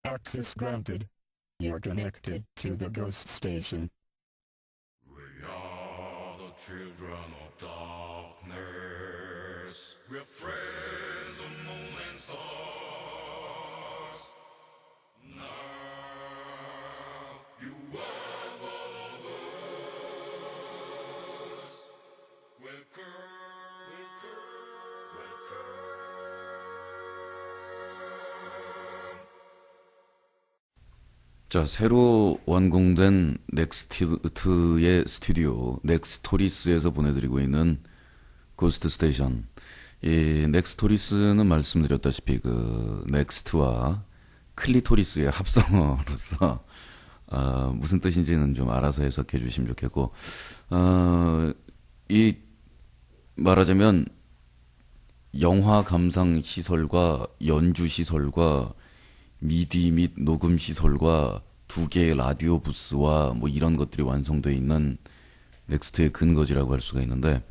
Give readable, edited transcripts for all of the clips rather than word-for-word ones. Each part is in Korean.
Access granted. You're connected to the ghost station. We are the children of darkness. We're friends of moon and stars. Now you are one of us. Welcome. 자, 새로 완공된 넥스트의 스튜디오 넥스토리스에서 보내드리고 있는 고스트 스테이션. 이 넥스토리스는 말씀드렸다시피 그 넥스트와 클리토리스의 합성어로서 무슨 뜻인지는 좀 알아서 해석해 주시면 좋겠고, 이 말하자면 영화 감상 시설과 연주 시설과 미디 및 녹음 시설과 두 개의 라디오 부스와 뭐 이런 것들이 완성되어 있는 넥스트의 근거지라고 할 수가 있는데,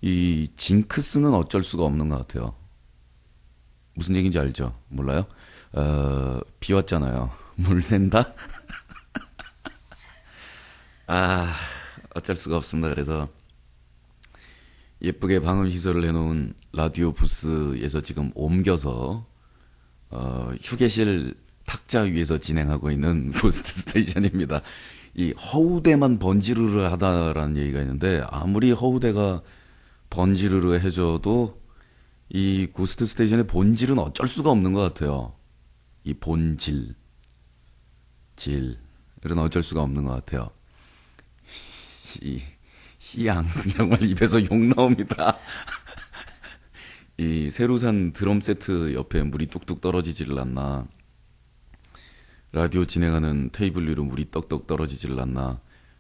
이 징크스는 어쩔 수가 없는 것 같아요. 무슨 얘기인지 알죠? 몰라요? 비 왔잖아요. 물 샌다? 어쩔 수가 없습니다. 그래서 예쁘게 방음 시설을 해놓은 라디오 부스에서 지금 옮겨서 휴게실 탁자 위에서 진행하고 있는 고스트 스테이션입니다. 이 허우대만 번지르르 하다라는 얘기가 있는데, 아무리 허우대가 번지르르 해줘도 이 고스트 스테이션의 본질은 어쩔 수가 없는 것 같아요. 이 질은 어쩔 수가 없는 것 같아요. 씨양 정말 입에서 욕 나옵니다. 이 새로 산 드럼 세트 옆에 물이 뚝뚝 떨어지지를 않나, 라디오 진행하는 테이블 위로 물이 떡떡 떨어지지를 않나.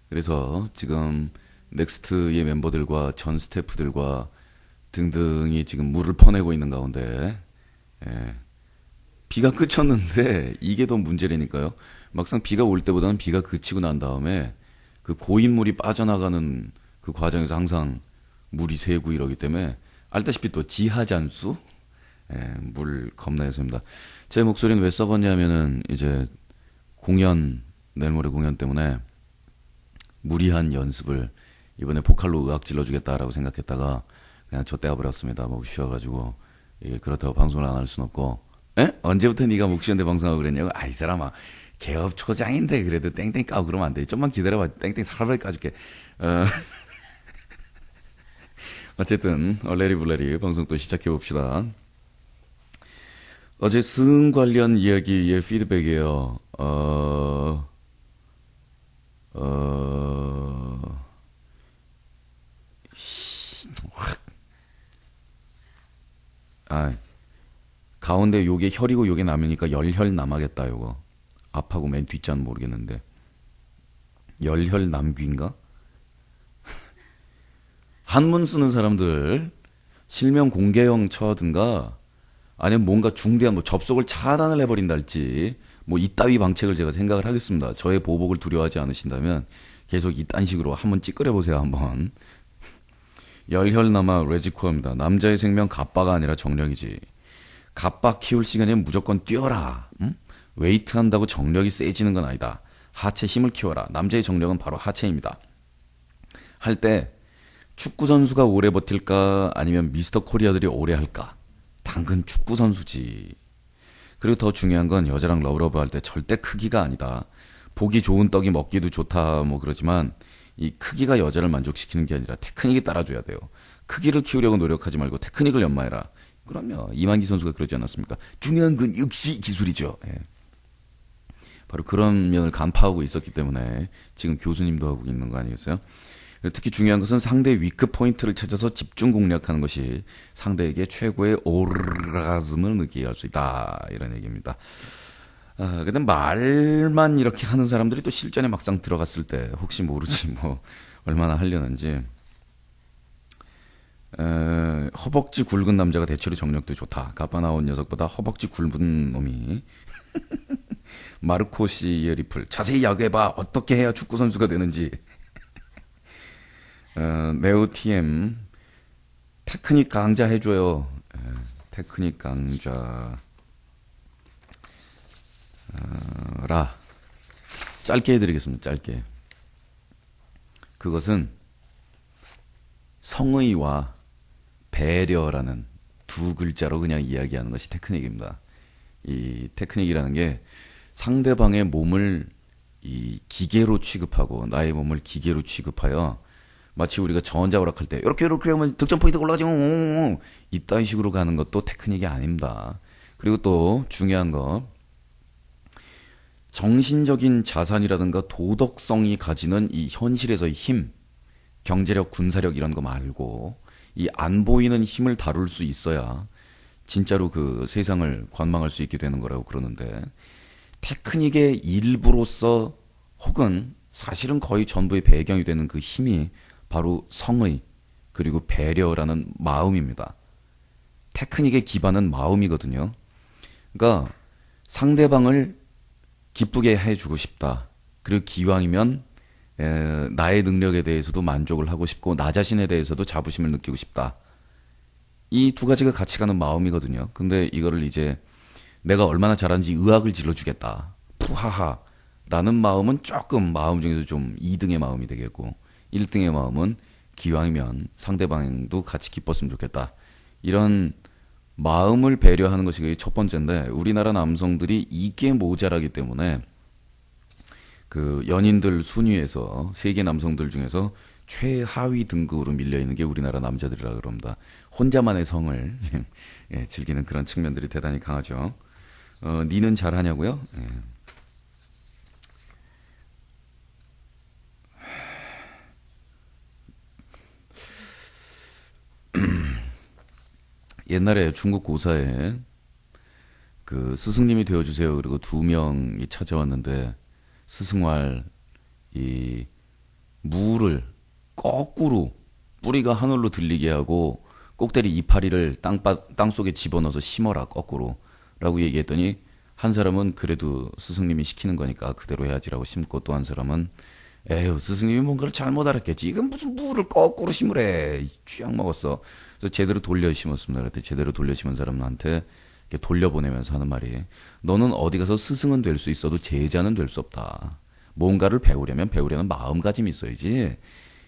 그래서 지금 넥스트의 멤버들과 전 스태프들과 등등이 지금 물을 퍼내고 있는 가운데, 비가 그쳤는데 이게 더 문제라니까요. 막상 비가 올 때보다는 비가 그치고 난 다음에 그 고인물이 빠져나가는 그 과정에서 항상 물이 새고 이러기 때문에, 알다시피 또 지하잔수? 물 겁나 습니다. 제 목소리는 왜 써봤냐면은, 이제 내일 모레 공연 때문에 무리한 연습을 이번에 보컬로 의악 질러주겠다라고 생각했다가 그냥 좆대가 버렸습니다. 목 쉬어가지고. 그렇다고 방송을 안 할 순 없고. 언제부터 네가 목 쉬는데 방송하고 그랬냐고? 이 사람아, 개업 초장인데 그래도 땡땡 까고 그러면 안 돼. 좀만 기다려봐. 땡땡 살벌 까줄게. 어쨌든 레리블레리 방송 또 시작해봅시다. 어제 스응 관련 이야기의 피드백이에요. 가운데 요게 혈이고 요게 남이니까 열혈 남하겠다. 요거 앞하고 맨 뒷자는 모르겠는데 열혈 남귀인가? 한문 쓰는 사람들 실명 공개형 쳐든가, 아니면 뭔가 중대한 뭐 접속을 차단을 해버린달지, 뭐 이따위 방책을 제가 생각을 하겠습니다. 저의 보복을 두려워하지 않으신다면 계속 이딴 식으로 한번 찌끄려 보세요. 한번. 열혈남아 레지코입니다. 남자의 생명 갑바가 아니라 정력이지. 갑바 키울 시간에는 무조건 뛰어라. 응? 웨이트 한다고 정력이 세지는 건 아니다. 하체 힘을 키워라. 남자의 정력은 바로 하체입니다. 할 때 축구 선수가 오래 버틸까, 아니면 미스터 코리아들이 오래 할까? 당근 축구 선수지. 그리고 더 중요한 건 여자랑 러브러브 할 때 절대 크기가 아니다. 보기 좋은 떡이 먹기도 좋다 뭐 그러지만, 이 크기가 여자를 만족시키는 게 아니라 테크닉에 따라줘야 돼요. 크기를 키우려고 노력하지 말고 테크닉을 연마해라. 그럼요. 이만기 선수가 그러지 않았습니까? 중요한 건 역시 기술이죠. 바로 그런 면을 간파하고 있었기 때문에 지금 교수님도 하고 있는 거 아니겠어요? 특히 중요한 것은 상대의 위크 포인트를 찾아서 집중 공략하는 것이 상대에게 최고의 오르가즘을 느끼게 할 수 있다. 이런 얘기입니다. 근데 말만 이렇게 하는 사람들이 또 실전에 막상 들어갔을 때 혹시 모르지 뭐 얼마나 하려는지. 허벅지 굵은 남자가 대체로 정력도 좋다. 가빠 나온 녀석보다 허벅지 굵은 놈이. 마르코 씨의 리플. 자세히 야구해봐. 어떻게 해야 축구 선수가 되는지. 네오TM 테크닉 강좌 해줘요. 테크닉 강좌. 라. 짧게 해드리겠습니다. 짧게. 그것은 성의와 배려라는 두 글자로 그냥 이야기하는 것이 테크닉입니다. 이 테크닉이라는 게 상대방의 몸을 이 기계로 취급하고 나의 몸을 기계로 취급하여 마치 우리가 전자오락할 때 이렇게 하면 득점 포인트가 올라가지 이딴 식으로 가는 것도 테크닉이 아닙니다. 그리고 또 중요한 거, 정신적인 자산이라든가 도덕성이 가지는 이 현실에서의 힘, 경제력, 군사력 이런 거 말고 이 안 보이는 힘을 다룰 수 있어야 진짜로 그 세상을 관망할 수 있게 되는 거라고 그러는데, 테크닉의 일부로서 혹은 사실은 거의 전부의 배경이 되는 그 힘이 바로 성의 그리고 배려라는 마음입니다. 테크닉의 기반은 마음이거든요. 그러니까 상대방을 기쁘게 해주고 싶다. 그리고 기왕이면 나의 능력에 대해서도 만족을 하고 싶고 나 자신에 대해서도 자부심을 느끼고 싶다. 이 두 가지가 같이 가는 마음이거든요. 근데 이거를 이제 내가 얼마나 잘하는지 의학을 질러주겠다. 푸하하. 라는 마음은 조금 마음 중에서 좀 2등의 마음이 되겠고 1등의 마음은 기왕이면 상대방도 같이 기뻤으면 좋겠다. 이런 마음을 배려하는 것이 첫 번째인데, 우리나라 남성들이 이게 모자라기 때문에 그 연인들 순위에서 세계 남성들 중에서 최하위 등급으로 밀려있는 게 우리나라 남자들이라 그럽니다. 혼자만의 성을 즐기는 그런 측면들이 대단히 강하죠. 니는 잘하냐고요? 옛날에 중국 고사에 그 스승님이 되어주세요. 그리고 2명이 찾아왔는데 스승왈 이 무를 거꾸로 뿌리가 하늘로 들리게 하고 꼭대리 이파리를 땅속에 집어넣어서 심어라 거꾸로 라고 얘기했더니, 한 사람은 그래도 스승님이 시키는 거니까 그대로 해야지라고 심고, 또 한 사람은 에휴 스승님이 뭔가를 잘못 알았겠지, 이건 무슨 무를 거꾸로 심으래, 취약 먹었어. 그래서 제대로 돌려 심었습니다. 그랬더니 제대로 돌려 심은 사람한테 이렇게 돌려보내면서 하는 말이, 너는 어디 가서 스승은 될 수 있어도 제자는 될 수 없다. 뭔가를 배우려는 마음가짐이 있어야지.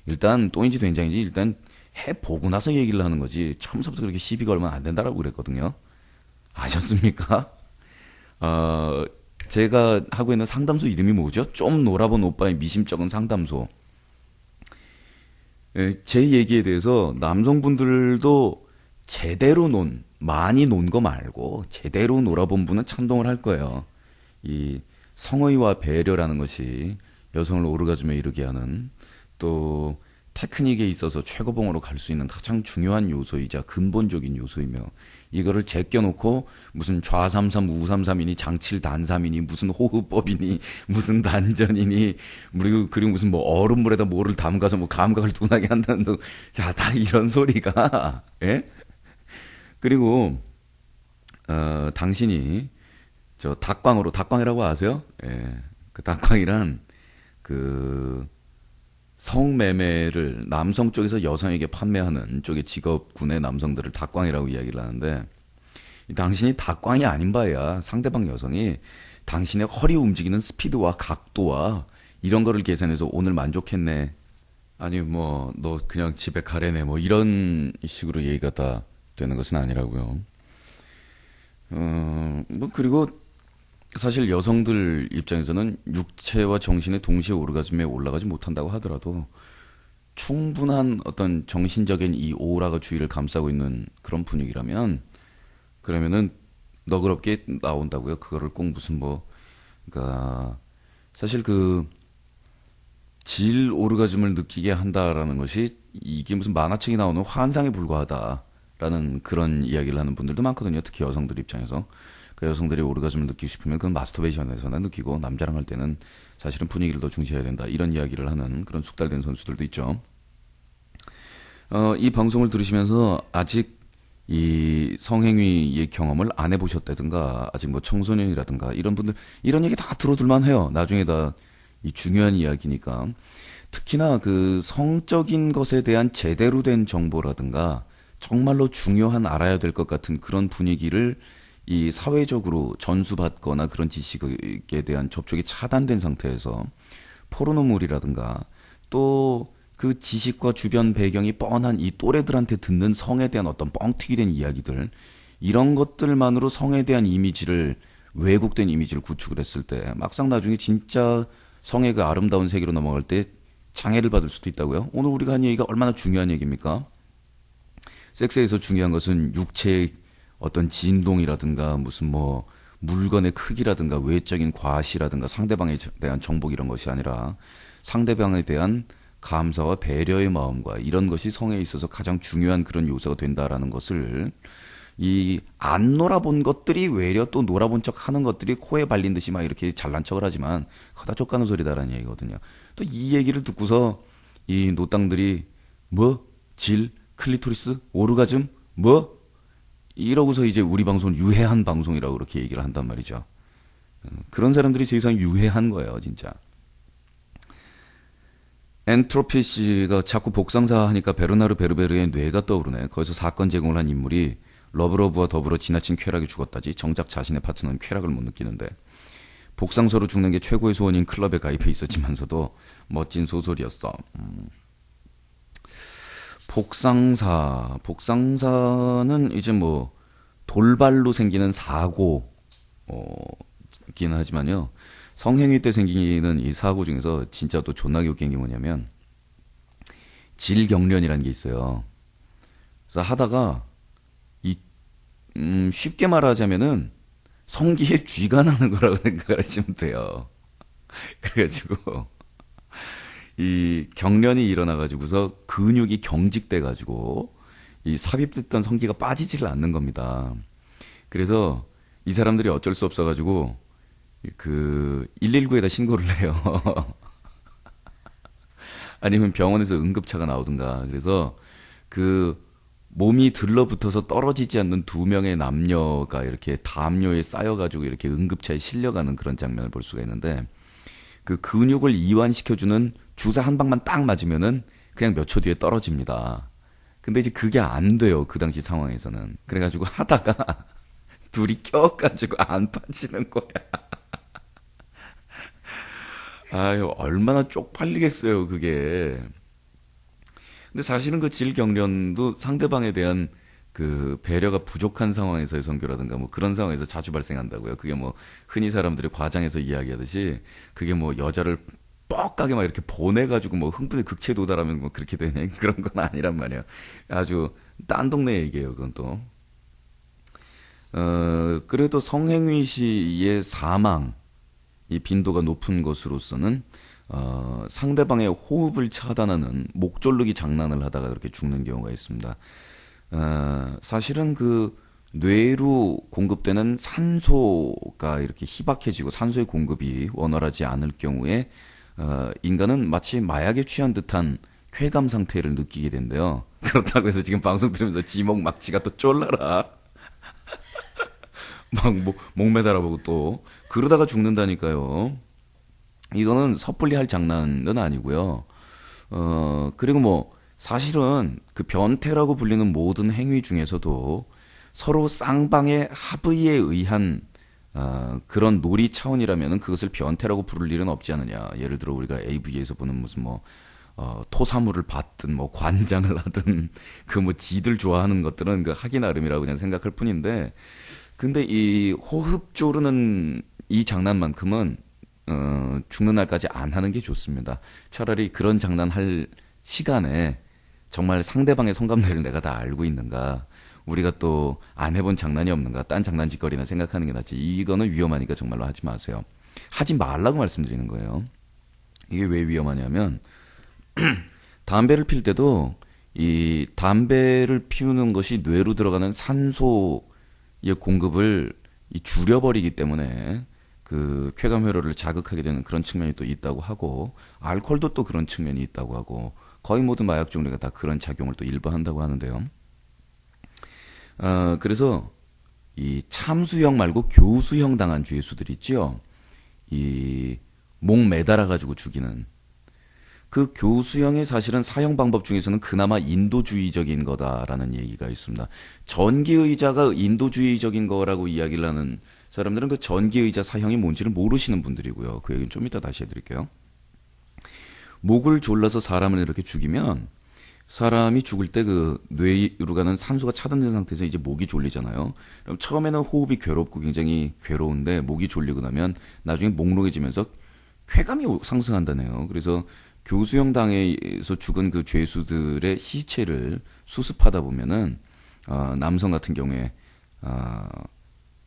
일단 똥인지 된장인지 일단 해보고 나서 얘기를 하는 거지, 처음부터 그렇게 시비 걸면 안 된다라고 그랬거든요. 아셨습니까? 제가 하고 있는 상담소 이름이 뭐죠? 좀 놀아본 오빠의 미심쩍은 상담소. 제 얘기에 대해서 남성분들도 제대로 많이 논 거 말고 제대로 놀아본 분은 찬동을 할 거예요. 이 성의와 배려라는 것이 여성을 오르가즘에 이르게 하는, 또 테크닉에 있어서 최고봉으로 갈 수 있는 가장 중요한 요소이자 근본적인 요소이며, 이거를 제껴놓고 무슨 좌삼삼 우삼삼이니 장칠단삼이니 무슨 호흡법이니 무슨 단전이니 그리고 무슨 뭐 얼음물에다 뭐를 담가서 뭐 감각을 둔하게 한다는 자, 다 이런 소리가 예? 그리고 당신이 저 닭광이라고 아세요? 예. 그 닭광이란 그 성매매를 남성 쪽에서 여성에게 판매하는 쪽의 직업군의 남성들을 닭광이라고 이야기를 하는데, 당신이 닭광이 아닌 바에야 상대방 여성이 당신의 허리 움직이는 스피드와 각도와 이런 거를 계산해서 오늘 만족했네, 아니 뭐 너 그냥 집에 가래네, 뭐 이런 식으로 얘기가 다 되는 것은 아니라고요. 뭐 그리고 사실 여성들 입장에서는 육체와 정신의 동시에 오르가즘에 올라가지 못한다고 하더라도 충분한 어떤 정신적인 이 오라가 주위를 감싸고 있는 그런 분위기라면, 그러면은 너그럽게 나온다고요. 그거를 꼭 무슨 그러니까 사실 그 질 오르가즘을 느끼게 한다라는 것이 이게 무슨 만화책에 나오는 환상에 불과하다라는 그런 이야기를 하는 분들도 많거든요. 특히 여성들 입장에서. 그 여성들이 오르가즘을 느끼고 싶으면 그건 마스터베이션에서나 느끼고, 남자랑 할 때는 사실은 분위기를 더 중시해야 된다, 이런 이야기를 하는 그런 숙달된 선수들도 있죠. 이 방송을 들으시면서 아직 이 성행위의 경험을 안 해보셨다든가 아직 뭐 청소년이라든가 이런 분들, 이런 얘기 다 들어둘만 해요. 나중에 다 이 중요한 이야기니까. 특히나 그 성적인 것에 대한 제대로 된 정보라든가 정말로 중요한 알아야 될 것 같은 그런 분위기를 이 사회적으로 전수받거나 그런 지식에 대한 접촉이 차단된 상태에서 포르노물이라든가 또 그 지식과 주변 배경이 뻔한 이 또래들한테 듣는 성에 대한 어떤 뻥튀기 된 이야기들, 이런 것들만으로 성에 대한 이미지를, 왜곡된 이미지를 구축을 했을 때 막상 나중에 진짜 성의 그 아름다운 세계로 넘어갈 때 장애를 받을 수도 있다고요. 오늘 우리가 한 얘기가 얼마나 중요한 얘기입니까? 섹스에서 중요한 것은 육체의 어떤 진동이라든가 무슨 뭐 물건의 크기라든가 외적인 과시라든가 상대방에 대한 정복, 이런 것이 아니라 상대방에 대한 감사와 배려의 마음과 이런 것이 성에 있어서 가장 중요한 그런 요소가 된다라는 것을, 이 안 놀아본 것들이 외려 또 놀아본 척 하는 것들이 코에 발린 듯이 막 이렇게 잘난 척을 하지만 거다 족가는 소리다라는 얘기거든요. 또 이 얘기를 듣고서 이 노땅들이 뭐? 질? 클리토리스? 오르가즘? 뭐? 이러고서 이제 우리 방송은 유해한 방송이라고 그렇게 얘기를 한단 말이죠. 그런 사람들이 세상에 유해한 거예요, 진짜. 엔트로피 씨가 자꾸 복상사 하니까 베르나르 베르베르의 뇌가 떠오르네. 거기서 사건 제공을 한 인물이 러브러브와 더불어 지나친 쾌락이 죽었다지. 정작 자신의 파트너는 쾌락을 못 느끼는데. 복상서로 죽는 게 최고의 소원인 클럽에 가입해 있었지만서도 멋진 소설이었어. 복상사는 이제 뭐 돌발로 생기는 사고긴 하지만요. 성행위 때 생기는 이 사고 중에서 진짜 또 존나게 웃긴 게 뭐냐면 질경련이라는 게 있어요. 그래서 하다가 쉽게 말하자면은 성기에 쥐가 나는 거라고 생각을 하시면 돼요. 그래가지고 이 경련이 일어나가지고서 근육이 경직돼가지고 이 삽입됐던 성기가 빠지지를 않는 겁니다. 그래서 이 사람들이 어쩔 수 없어가지고 그 119에다 신고를 해요. 아니면 병원에서 응급차가 나오든가. 그래서 그 몸이 들러붙어서 떨어지지 않는 두 명의 남녀가 이렇게 담요에 쌓여가지고 이렇게 응급차에 실려가는 그런 장면을 볼 수가 있는데, 그 근육을 이완시켜주는 주사 한 방만 딱 맞으면은 그냥 몇 초 뒤에 떨어집니다. 근데 이제 그게 안 돼요, 그 당시 상황에서는. 그래가지고 하다가 둘이 껴가지고 안 빠지는 거야. 아유, 얼마나 쪽팔리겠어요, 그게. 근데 사실은 그 질경련도 상대방에 대한 그 배려가 부족한 상황에서의 선교라든가 뭐 그런 상황에서 자주 발생한다고요. 그게 뭐 흔히 사람들이 과장해서 이야기하듯이 그게 뭐 여자를 뻑하게 막 이렇게 보내가지고 뭐 흥분의 극치에 도달하면 뭐 그렇게 되냐, 그런 건 아니란 말이에요. 아주 딴 동네 얘기예요, 그건 또. 그래도 성행위 시의 사망, 이 빈도가 높은 것으로서는 상대방의 호흡을 차단하는 목졸르기 장난을 하다가 그렇게 죽는 경우가 있습니다. 사실은 그 뇌로 공급되는 산소가 이렇게 희박해지고 산소의 공급이 원활하지 않을 경우에 인간은 마치 마약에 취한 듯한 쾌감 상태를 느끼게 된대요. 그렇다고 해서 지금 방송 들으면서 지목 막지가 또 쫄라라. 막 목 매달아보고 또 그러다가 죽는다니까요. 이거는 섣불리 할 장난은 아니고요. 그리고 뭐 사실은 그 변태라고 불리는 모든 행위 중에서도 서로 쌍방의 합의에 의한 그런 놀이 차원이라면 그것을 변태라고 부를 일은 없지 않느냐. 예를 들어 우리가 AV에서 보는 무슨 뭐 토사물을 받든 뭐 관장을 하든 그 뭐 지들 좋아하는 것들은 그 하기 나름이라고 그냥 생각할 뿐인데, 근데 이 호흡 조르는 이 장난만큼은 죽는 날까지 안 하는 게 좋습니다. 차라리 그런 장난할 시간에 정말 상대방의 성감대를 내가 다 알고 있는가, 우리가 또 안 해본 장난이 없는가, 딴 장난짓거리나 생각하는 게 낫지. 이거는 위험하니까 정말로 하지 마세요. 하지 말라고 말씀드리는 거예요. 이게 왜 위험하냐면 담배를 필 때도 이 담배를 피우는 것이 뇌로 들어가는 산소의 공급을 줄여버리기 때문에 그 쾌감 회로를 자극하게 되는 그런 측면이 또 있다고 하고, 알코올도 또 그런 측면이 있다고 하고, 거의 모든 마약 종류가 다 그런 작용을 또 일부 한다고 하는데요. 그래서 이 참수형 말고 교수형 당한 죄수들 있죠. 이 목 매달아 가지고 죽이는 그 교수형의 사실은 사형 방법 중에서는 그나마 인도주의적인 거다라는 얘기가 있습니다. 전기의자가 인도주의적인 거라고 이야기를 하는 사람들은 그 전기의자 사형이 뭔지를 모르시는 분들이고요. 그 얘기는 좀 이따 다시 해드릴게요. 목을 졸라서 사람을 이렇게 죽이면 사람이 죽을 때 그 뇌로 가는 산소가 차단된 상태에서 이제 목이 졸리잖아요. 그럼 처음에는 호흡이 괴롭고 굉장히 괴로운데 목이 졸리고 나면 나중에 몽롱해지면서 쾌감이 상승한다네요. 그래서 교수형 당에서 죽은 그 죄수들의 시체를 수습하다 보면은 남성 같은 경우에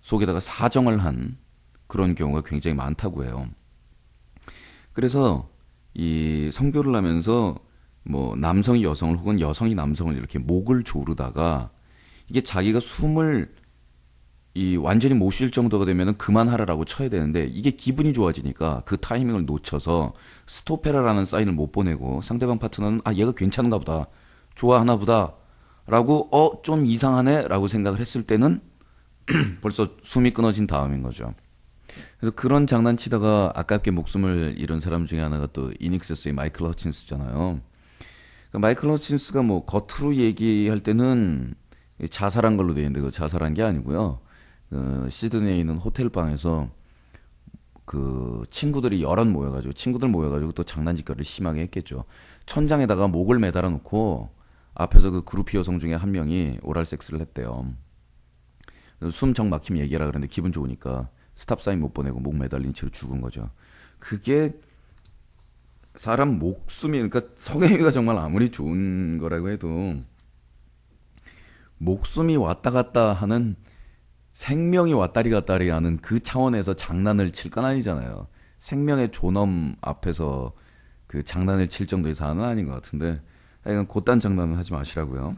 속에다가 사정을 한 그런 경우가 굉장히 많다고 해요. 그래서 이 성교를 하면서 뭐 남성이 여성을 혹은 여성이 남성을 이렇게 목을 조르다가 이게 자기가 숨을 이 완전히 못 쉴 정도가 되면은 그만하라라고 쳐야 되는데 이게 기분이 좋아지니까 그 타이밍을 놓쳐서 스톱해라라는 사인을 못 보내고 상대방 파트너는 얘가 괜찮은가 보다 좋아하나 보다라고 좀 이상하네라고 생각을 했을 때는 벌써 숨이 끊어진 다음인 거죠. 그래서 그런 장난치다가 아깝게 목숨을 잃은 사람 중에 하나가 또 이닉세스의 마이클 허친스잖아요. 그러니까 마이클 허친스가 뭐 겉으로 얘기할 때는 자살한 걸로 되어 있는데 그 자살한 게 아니고요. 시드니에 있는 호텔 방에서 그 친구들 모여가지고 또 장난짓거리를 심하게 했겠죠. 천장에다가 목을 매달아 놓고 앞에서 그 그루피 여성 중에 한 명이 오랄 섹스를 했대요. 숨 정 막히면 얘기하라 그랬는데 기분 좋으니까 스탑 사인 못 보내고 목 매달린 채로 죽은 거죠. 그게 사람 목숨이 그러니까 성행위가 정말 아무리 좋은 거라고 해도 목숨이 왔다 갔다 하는 생명이 왔다리 갔다리 하는 그 차원에서 장난을 칠 건 아니잖아요. 생명의 존엄 앞에서 그 장난을 칠 정도의 사안은 아닌 것 같은데 하여간 곧단 장난은 하지 마시라고요.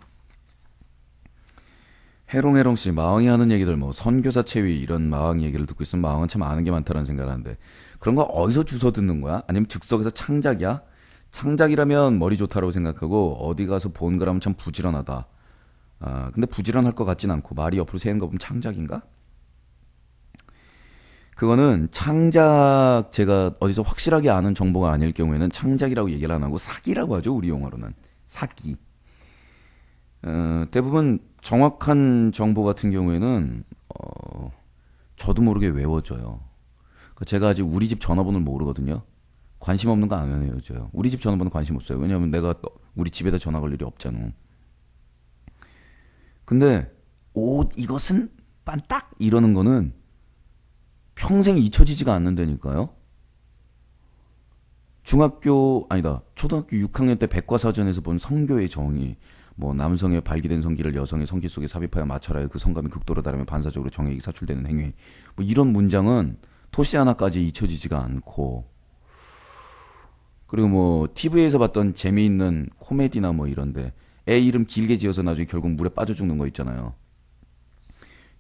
해롱해롱씨 마왕이 하는 얘기들 뭐 선교사 체위 이런 마왕 얘기를 듣고 있으면 마왕은 참 아는 게 많다는 생각을 하는데 그런 거 어디서 주워 듣는 거야? 아니면 즉석에서 창작이야? 창작이라면 머리 좋다고 생각하고 어디 가서 본 거라면 참 부지런하다. 근데 부지런할 것 같진 않고 말이 옆으로 새는 거 보면 창작인가? 그거는 창작 제가 어디서 확실하게 아는 정보가 아닐 경우에는 창작이라고 얘기를 안 하고 사기라고 하죠. 우리 용어로는 사기. 대부분 정확한 정보 같은 경우에는 저도 모르게 외워져요. 제가 아직 우리 집 전화번호를 모르거든요. 관심 없는 거 안 외워져요. 우리 집 전화번호 관심 없어요. 왜냐하면 내가 우리 집에다 전화 걸 일이 없잖아. 근데 옷 이것은 빤딱 이러는 거는 평생 잊혀지지가 않는다니까요. 초등학교 6학년 때 백과사전에서 본 성교의 정의, 뭐 남성의 발기된 성기를 여성의 성기 속에 삽입하여 맞춰라의 그 성감이 극도로 다르면 반사적으로 정액이 사출되는 행위. 뭐 이런 문장은 토시 하나까지 잊혀지지가 않고, 그리고 뭐 TV에서 봤던 재미있는 코미디나 뭐 이런데 애 이름 길게 지어서 나중에 결국 물에 빠져 죽는 거 있잖아요.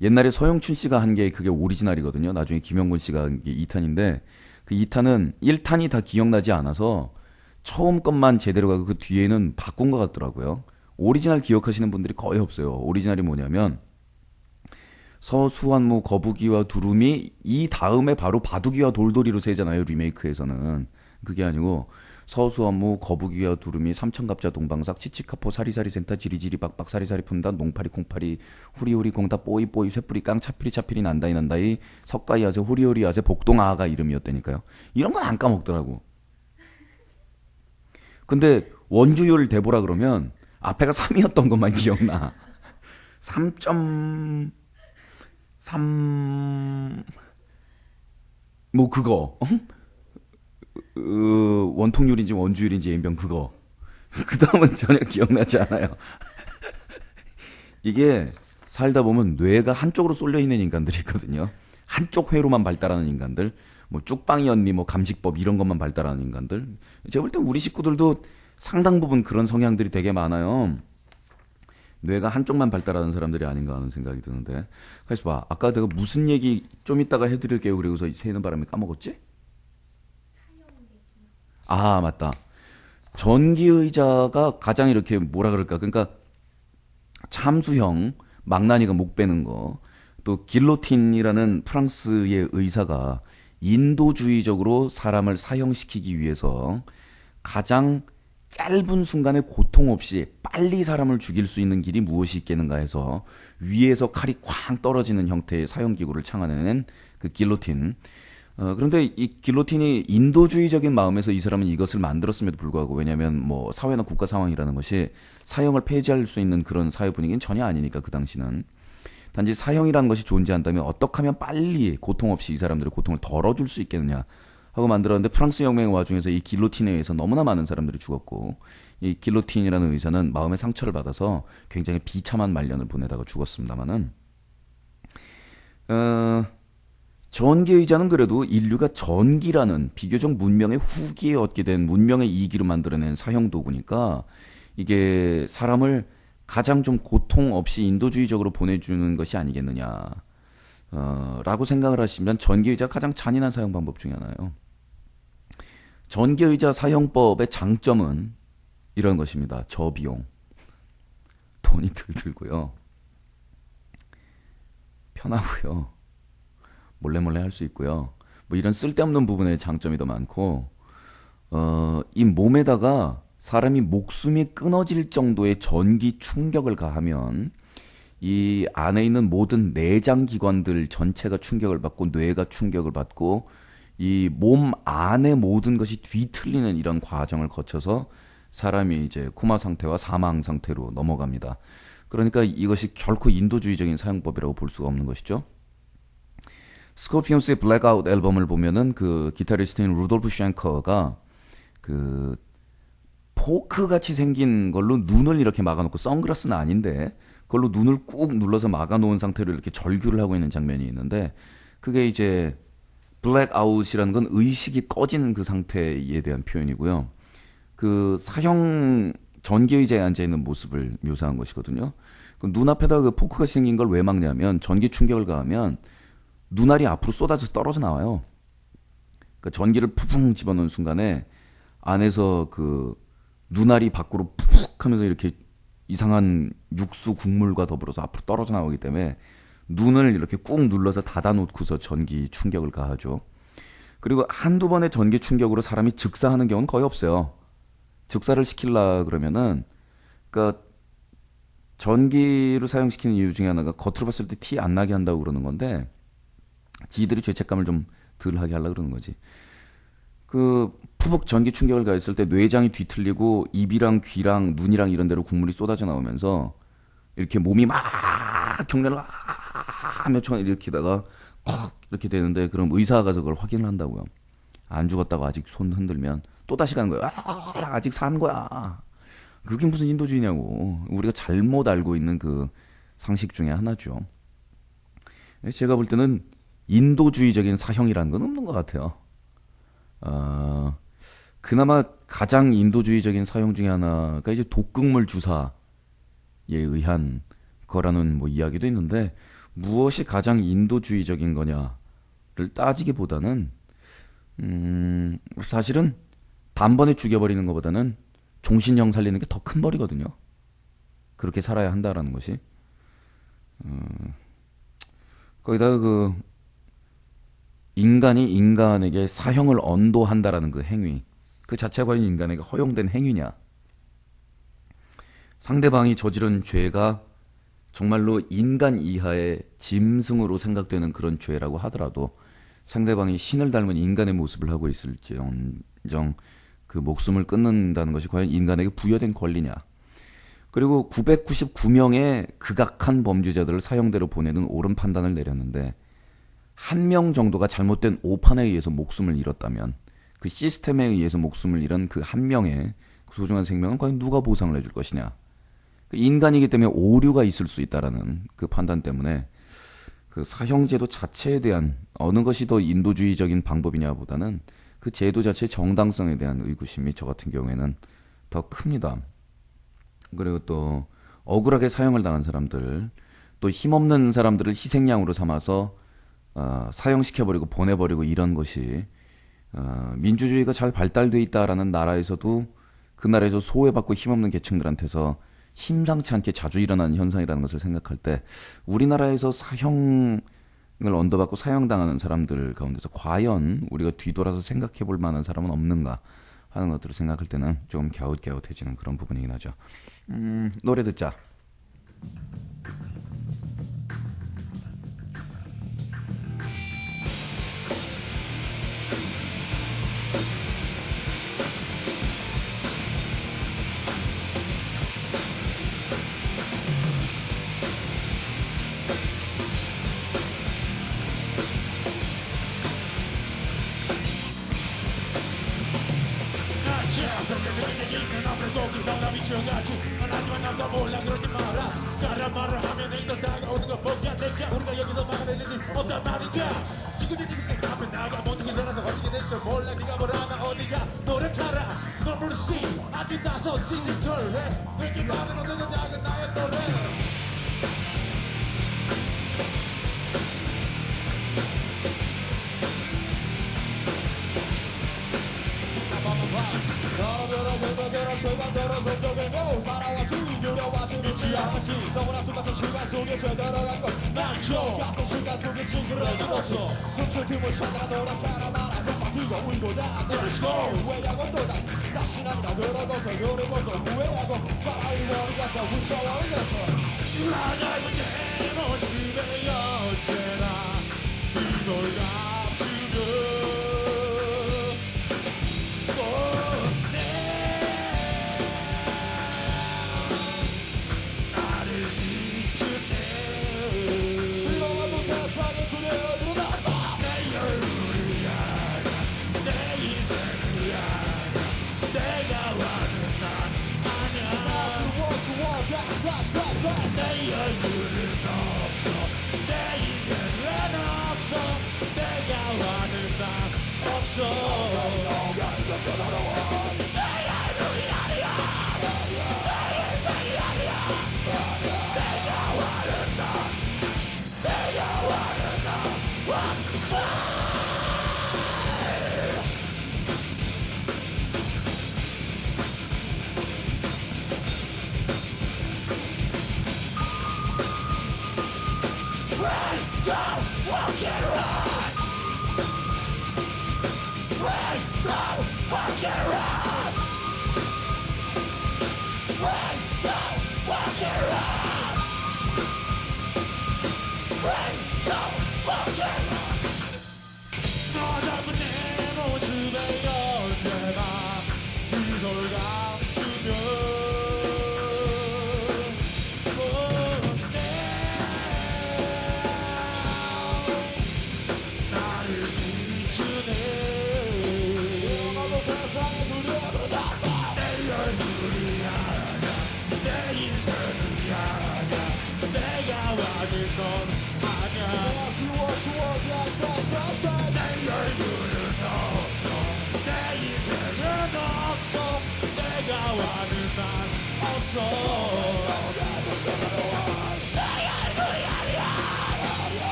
옛날에 서영춘 씨가 한 게 그게 오리지널이거든요. 나중에 김영곤 씨가 한 게 2탄인데 그 2탄은 1탄이 다 기억나지 않아서 처음 것만 제대로 가고 그 뒤에는 바꾼 것 같더라고요. 오리지널 기억하시는 분들이 거의 없어요. 오리지널이 뭐냐면 서수환무 거북이와 두루미 이 다음에 바로 바둑이와 돌돌이로 세잖아요. 리메이크에서는. 그게 아니고 서수원무 거북이와 두루미 삼천갑자 동방삭 치치카포 사리사리 센터 지리지리 빡빡 사리사리 푼다 농파리 콩파리 후리후리 공다 뽀이뽀이 쇠뿌리 깡 차피리 차피리 난다이 난다이 석가이 아세 후리후리 아세 복동아가 이름이었다니까요. 이런 건 안 까먹더라고. 근데 원주율 대보라 그러면 앞에가 3이었던 것만 기억나. 3.3 뭐 그거 원통률인지 원주율인지 연병 그거 그 다음은 전혀 기억나지 않아요. 이게 살다 보면 뇌가 한쪽으로 쏠려 있는 인간들이 있거든요. 한쪽 회로만 발달하는 인간들, 뭐 쭉방이 언니 뭐 감식법 이런 것만 발달하는 인간들. 제가 볼 때 우리 식구들도 상당 부분 그런 성향들이 되게 많아요. 뇌가 한쪽만 발달하는 사람들이 아닌가 하는 생각이 드는데. 그래서 봐, 아까 내가 무슨 얘기 좀 이따가 해드릴게요. 그리고서 새는 바람에 까먹었지? 아, 맞다. 전기의자가 가장 이렇게 뭐라 그럴까? 그러니까 참수형, 망나니가 목 빼는 거, 또 길로틴이라는 프랑스의 의사가 인도주의적으로 사람을 사형시키기 위해서 가장 짧은 순간에 고통 없이 빨리 사람을 죽일 수 있는 길이 무엇이 있겠는가 해서 위에서 칼이 쾅 떨어지는 형태의 사형기구를 창안해낸 그 길로틴. 그런데 이 길로틴이 인도주의적인 마음에서 이 사람은 이것을 만들었음에도 불구하고, 왜냐하면 뭐 사회나 국가 상황이라는 것이 사형을 폐지할 수 있는 그런 사회 분위기는 전혀 아니니까 그 당시는. 단지 사형이라는 것이 존재한다면 어떻게 하면 빨리 고통 없이 이 사람들의 고통을 덜어줄 수 있겠느냐 하고 만들었는데, 프랑스 혁명의 와중에서 이 길로틴에 의해서 너무나 많은 사람들이 죽었고, 이 길로틴이라는 의사는 마음의 상처를 받아서 굉장히 비참한 말년을 보내다가 죽었습니다만은, 전기의자는 그래도 인류가 전기라는 비교적 문명의 후기에 얻게 된 문명의 이기로 만들어낸 사형 도구니까 이게 사람을 가장 좀 고통 없이 인도주의적으로 보내주는 것이 아니겠느냐 라고 생각을 하시면, 전기의자가 가장 잔인한 사형 방법 중에 하나예요. 전기의자 사형법의 장점은 이런 것입니다. 저비용, 돈이 덜 들고요, 편하고요, 몰래 할 수 있고요, 뭐 이런 쓸데없는 부분에 장점이 더 많고, 이 몸에다가 사람이 목숨이 끊어질 정도의 전기 충격을 가하면 이 안에 있는 모든 내장 기관들 전체가 충격을 받고, 뇌가 충격을 받고, 이 몸 안의 모든 것이 뒤틀리는 이런 과정을 거쳐서 사람이 이제 코마 상태와 사망 상태로 넘어갑니다. 그러니까 이것이 결코 인도주의적인 사용법이라고 볼 수가 없는 것이죠. 스콜피언스의 블랙아웃 앨범을 보면은 그 기타리스트인 루돌프 쉔커가 그 포크 같이 생긴 걸로 눈을 이렇게 막아놓고, 선글라스는 아닌데 그걸로 눈을 꾹 눌러서 막아놓은 상태로 이렇게 절규를 하고 있는 장면이 있는데, 그게 이제 블랙아웃이라는 건 의식이 꺼지는 그 상태에 대한 표현이고요. 그 사형 전기의자에 앉아있는 모습을 묘사한 것이거든요. 그 눈앞에다 그 포크가 생긴 걸 왜 막냐면, 전기 충격을 가하면 눈알이 앞으로 쏟아져서 떨어져 나와요. 그 전기를 푸풍 집어넣은 순간에 안에서 그 눈알이 밖으로 푹 하면서 이렇게 이상한 육수 국물과 더불어서 앞으로 떨어져 나오기 때문에 눈을 이렇게 꾹 눌러서 닫아놓고서 전기 충격을 가하죠. 그리고 한두 번의 전기 충격으로 사람이 즉사하는 경우는 거의 없어요. 즉사를 시키려 그러면은, 그러니까 전기를 사용시키는 이유 중에 하나가 겉으로 봤을 때 티 안 나게 한다고 그러는 건데, 지들이 죄책감을 좀 덜 하게 하려고 그러는 거지. 그 푸북 전기 충격을 가했을 때 뇌장이 뒤틀리고 입이랑 귀랑 눈이랑 이런 데로 국물이 쏟아져 나오면서 이렇게 몸이 막 경련을 몇 초간 일으키다가 콕 이렇게 되는데, 그럼 의사가 가서 그걸 확인을 한다고요. 안 죽었다고 아직 손 흔들면 또 다시 가는 거예요. 아직 산 거야. 그게 무슨 인도주의냐고. 우리가 잘못 알고 있는 그 상식 중에 하나죠. 제가 볼 때는 인도주의적인 사형이라는 건 없는 것 같아요. 그나마 가장 인도주의적인 사형 중에 하나가 이제 독극물 주사에 의한 거라는 뭐 이야기도 있는데, 무엇이 가장 인도주의적인 거냐를 따지기보다는 사실은 단번에 죽여버리는 것보다는 종신형 살리는 게 더 큰 벌이거든요. 그렇게 살아야 한다라는 것이. 거기다가 그 인간이 인간에게 사형을 언도한다라는 그 행위, 그 자체가 과연 인간에게 허용된 행위냐, 상대방이 저지른 죄가 정말로 인간 이하의 짐승으로 생각되는 그런 죄라고 하더라도 상대방이 신을 닮은 인간의 모습을 하고 있을지언정 그 목숨을 끊는다는 것이 과연 인간에게 부여된 권리냐. 그리고 999명의 극악한 범죄자들을 사형대로 보내는 옳은 판단을 내렸는데, 한 명 정도가 잘못된 오판에 의해서 목숨을 잃었다면, 그 시스템에 의해서 목숨을 잃은 그 한 명의 소중한 생명은 과연 누가 보상을 해줄 것이냐. 그 인간이기 때문에 오류가 있을 수 있다라는 그 판단 때문에 그 사형제도 자체에 대한 어느 것이 더 인도주의적인 방법이냐보다는 그 제도 자체의 정당성에 대한 의구심이 저 같은 경우에는 더 큽니다. 그리고 또 억울하게 사형을 당한 사람들, 또 힘없는 사람들을 희생양으로 삼아서 사형시켜버리고 보내버리고 이런 것이 민주주의가 잘 발달돼 있다라는 나라에서도 그 나라에서 소외받고 힘없는 계층들한테서 심상치 않게 자주 일어나는 현상이라는 것을 생각할 때, 우리나라에서 사형을 언도받고 사형당하는 사람들 가운데서 과연 우리가 뒤돌아서 생각해 볼 만한 사람은 없는가 하는 것들을 생각할 때는 좀 갸웃갸웃해지는 그런 부분이긴 하죠. 노래 듣자.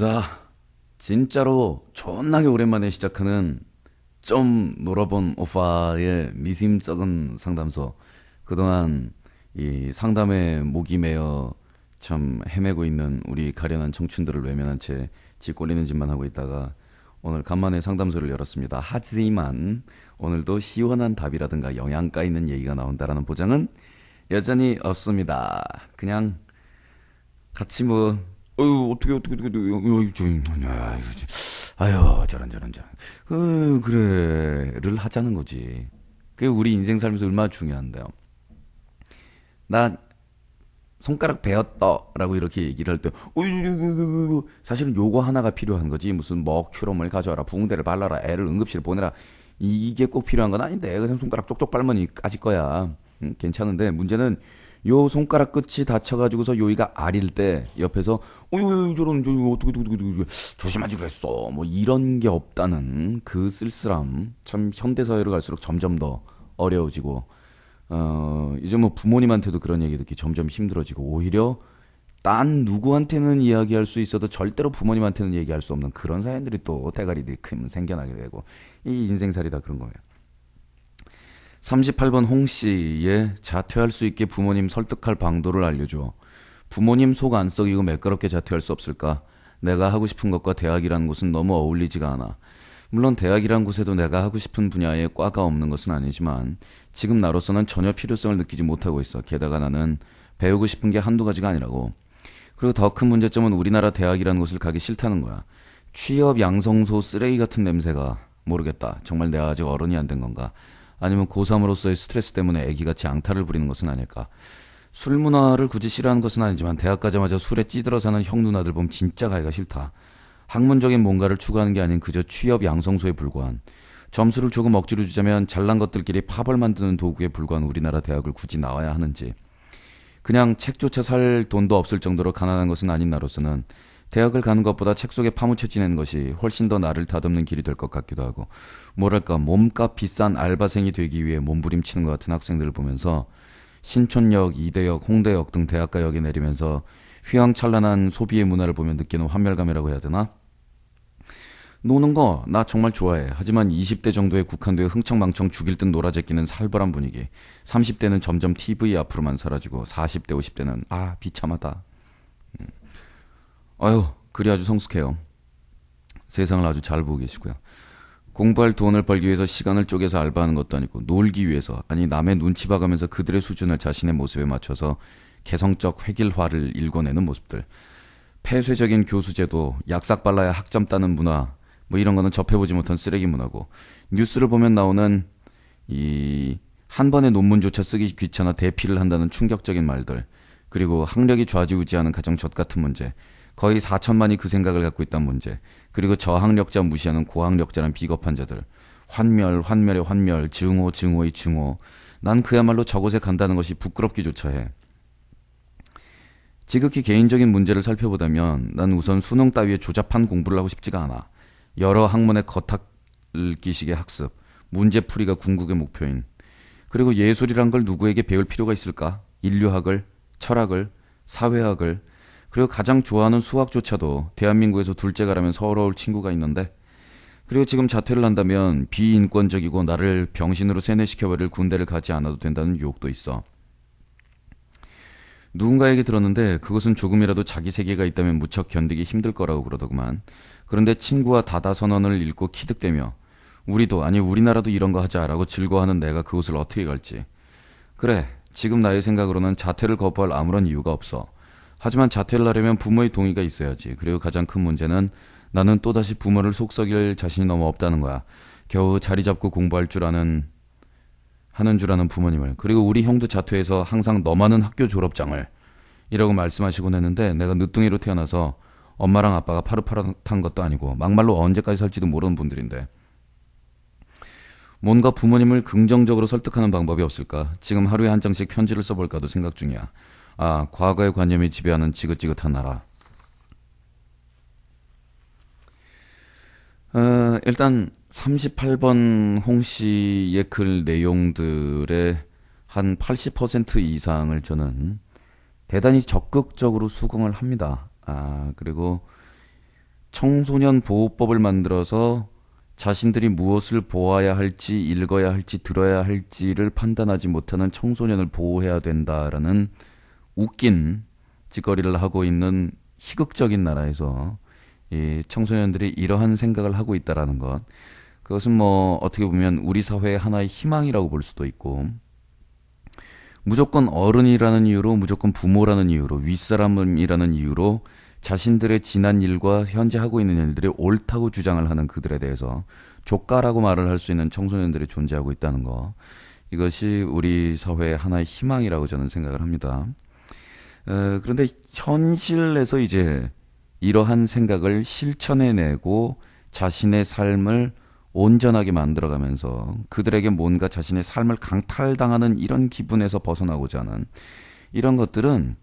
자, 진짜로 존나게 오랜만에 시작하는 좀 놀아본 오빠의 미심쩍은 상담소. 그동안 이 상담에 목이 메어 참 헤매고 있는 우리 가련한 청춘들을 외면한 채 지 꼴리는 짓만 하고 있다가 오늘 간만에 상담소를 열었습니다. 하지만 오늘도 시원한 답이라든가 영양가 있는 얘기가 나온다라는 보장은 여전히 없습니다. 그냥 같이 뭐 어떻게 아유 저런 그래를 하자는 거지. 그게 우리 인생 살면서 얼마나 중요한데요. 나 손가락 베었다라고 이렇게 얘기를 할 때 사실은 요거 하나가 필요한 거지. 무슨 머큐럼을 가져와라, 붕대를 발라라, 애를 응급실에 보내라, 이게 꼭 필요한 건 아닌데 그냥 손가락 쪽쪽 빨면 까질 거야. 괜찮은데 문제는 요 손가락 끝이 다쳐가지고서 요이가 아릴 때 옆에서 저런 어떻게 조심하지 그랬어 뭐 이런 게 없다는 그 쓸쓸함. 참 현대사회로 갈수록 점점 더 어려워지고 이제 뭐 부모님한테도 그런 얘기 듣기 점점 힘들어지고 오히려 딴 누구한테는 이야기할 수 있어도 절대로 부모님한테는 얘기할 수 없는 그런 사연들이 또 대가리들이 크면 생겨나게 되고, 이 인생살이 다 그런 거예요. 38번 홍씨의 자퇴할 수 있게 부모님 설득할 방도를 알려줘. 부모님 속 안 썩이고 매끄럽게 자퇴할 수 없을까? 내가 하고 싶은 것과 대학이라는 곳은 너무 어울리지가 않아. 물론 대학이란 곳에도 내가 하고 싶은 분야에 과가 없는 것은 아니지만 지금 나로서는 전혀 필요성을 느끼지 못하고 있어. 게다가 나는 배우고 싶은 게 한두 가지가 아니라고. 그리고 더 큰 문제점은 우리나라 대학이라는 곳을 가기 싫다는 거야. 취업 양성소 쓰레기 같은 냄새가. 모르겠다. 정말 내가 아직 어른이 안 된 건가? 아니면 고3으로서의 스트레스 때문에 애기같이 앙탈을 부리는 것은 아닐까? 술 문화를 굳이 싫어하는 것은 아니지만 대학 가자마자 술에 찌들어 사는 형 누나들 보면 진짜 가기가 싫다. 학문적인 뭔가를 추구하는 게 아닌 그저 취업 양성소에 불과한, 점수를 조금 억지로 주자면 잘난 것들끼리 파벌 만드는 도구에 불과한 우리나라 대학을 굳이 나와야 하는지. 그냥 책조차 살 돈도 없을 정도로 가난한 것은 아닌 나로서는 대학을 가는 것보다 책 속에 파묻혀 지내는 것이 훨씬 더 나를 다듬는 길이 될 것 같기도 하고, 뭐랄까 몸값 비싼 알바생이 되기 위해 몸부림치는 것 같은 학생들을 보면서 신촌역, 이대역, 홍대역 등 대학가역에 내리면서 휘황찬란한 소비의 문화를 보며 느끼는 환멸감이라고 해야 되나? 노는 거 나 정말 좋아해. 하지만 20대 정도에 국한되어 흥청망청 죽일 듯 놀아제끼는 살벌한 분위기. 30대는 점점 TV 앞으로만 사라지고 40대, 50대는 비참하다. 아유, 글이 아주 성숙해요. 세상을 아주 잘 보고 계시고요. 공부할 돈을 벌기 위해서 시간을 쪼개서 알바하는 것도 아니고 놀기 위해서, 아니 남의 눈치 봐가면서 그들의 수준을 자신의 모습에 맞춰서 개성적 획일화를 일궈내는 모습들. 폐쇄적인 교수제도, 약삭 발라야 학점 따는 문화, 뭐 이런 거는 접해보지 못한 쓰레기 문화고, 뉴스를 보면 나오는 이 한 번의 논문조차 쓰기 귀찮아 대피를 한다는 충격적인 말들, 그리고 학력이 좌지우지하는 가정 젖같은 문제, 거의 4천만이 그 생각을 갖고 있다는 문제, 그리고 저학력자 무시하는 고학력자란 비겁한 자들, 환멸의 환멸, 증오의 증오. 난 그야말로 저곳에 간다는 것이 부끄럽기조차 해. 지극히 개인적인 문제를 살펴보자면 난 우선 수능 따위에 조잡한 공부를 하고 싶지가 않아. 여러 학문의 겉핥기식의 학습, 문제풀이가 궁극의 목표인. 그리고 예술이란 걸 누구에게 배울 필요가 있을까? 인류학을, 철학을, 사회학을, 그리고 가장 좋아하는 수학조차도 대한민국에서 둘째가라면 서러울 친구가 있는데, 그리고 지금 자퇴를 한다면 비인권적이고 나를 병신으로 세뇌시켜버릴 군대를 가지 않아도 된다는 유혹도 있어. 누군가에게 들었는데 그것은 조금이라도 자기 세계가 있다면 무척 견디기 힘들 거라고 그러더구만. 그런데 친구와 다다선언을 읽고 키득대며 우리도, 아니 우리나라도 이런 거 하자라고 즐거워하는 내가 그곳을 어떻게 갈지. 그래, 지금 나의 생각으로는 자퇴를 거부할 아무런 이유가 없어. 하지만 자퇴를 하려면 부모의 동의가 있어야지. 그리고 가장 큰 문제는 나는 또다시 부모를 속썩일 자신이 너무 없다는 거야. 겨우 자리 잡고 공부할 줄 하는 부모님을. 그리고 우리 형도 자퇴해서 항상 너만은 학교 졸업장을 이라고 말씀하시곤 했는데, 내가 늦둥이로 태어나서 엄마랑 아빠가 파릇파릇한 것도 아니고 막말로 언제까지 살지도 모르는 분들인데, 뭔가 부모님을 긍정적으로 설득하는 방법이 없을까? 지금 하루에 한 장씩 편지를 써볼까도 생각 중이야. 과거의 관념이 지배하는 지긋지긋한 나라. 일단 38번 홍 씨의 글 내용들의 한 80% 이상을 저는 대단히 적극적으로 수긍을 합니다. 그리고 청소년 보호법을 만들어서 자신들이 무엇을 보아야 할지, 읽어야 할지, 들어야 할지를 판단하지 못하는 청소년을 보호해야 된다라는 웃긴 짓거리를 하고 있는 희극적인 나라에서 이 청소년들이 이러한 생각을 하고 있다라는 것, 그것은 뭐 어떻게 보면 우리 사회의 하나의 희망이라고 볼 수도 있고, 무조건 어른이라는 이유로, 무조건 부모라는 이유로, 윗사람이라는 이유로 자신들의 지난 일과 현재 하고 있는 일들이 옳다고 주장을 하는 그들에 대해서 조카라고 말을 할 수 있는 청소년들이 존재하고 있다는 것, 이것이 우리 사회의 하나의 희망이라고 저는 생각을 합니다. 그런데 현실에서 이제 이러한 생각을 실천해내고 자신의 삶을 온전하게 만들어가면서 그들에게 뭔가 자신의 삶을 강탈당하는 이런 기분에서 벗어나고자 하는 이런 것들은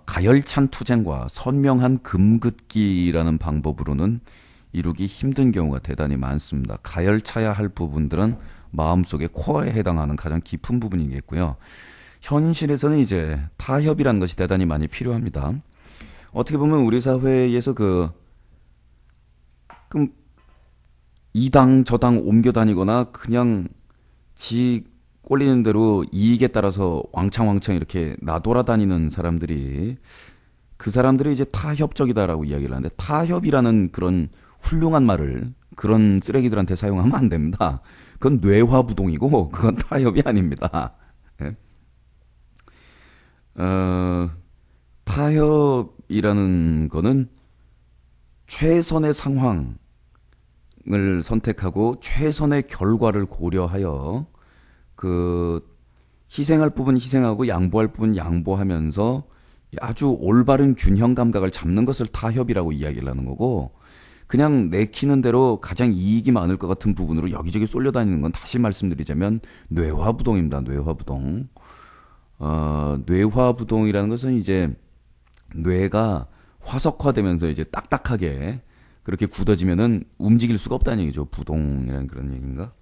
가열찬 투쟁과 선명한 금긋기라는 방법으로는 이루기 힘든 경우가 대단히 많습니다. 가열차야 할 부분들은 마음속에 코어에 해당하는 가장 깊은 부분이겠고요. 현실에서는 이제 타협이라는 것이 대단히 많이 필요합니다. 어떻게 보면 우리 사회에서 이 당 저 당 옮겨 다니거나 그냥 지 꼴리는 대로 이익에 따라서 왕창왕창 이렇게 나돌아다니는 사람들이, 그 사람들이 이제 타협적이다라고 이야기를 하는데, 타협이라는 그런 훌륭한 말을 그런 쓰레기들한테 사용하면 안 됩니다. 그건 뇌화부동이고 그건 타협이 아닙니다. 예? 타협이라는 거는 최선의 상황을 선택하고 최선의 결과를 고려하여 희생할 부분 희생하고 양보할 부분 양보하면서 아주 올바른 균형 감각을 잡는 것을 타협이라고 이야기를 하는 거고, 그냥 내키는 대로 가장 이익이 많을 것 같은 부분으로 여기저기 쏠려다니는 건, 다시 말씀드리자면 뇌화부동입니다. 뇌화부동. 뇌화부동이라는 것은 이제 뇌가 화석화되면서 이제 딱딱하게 그렇게 굳어지면은 움직일 수가 없다는 얘기죠. 부동이라는 그런 얘기인가?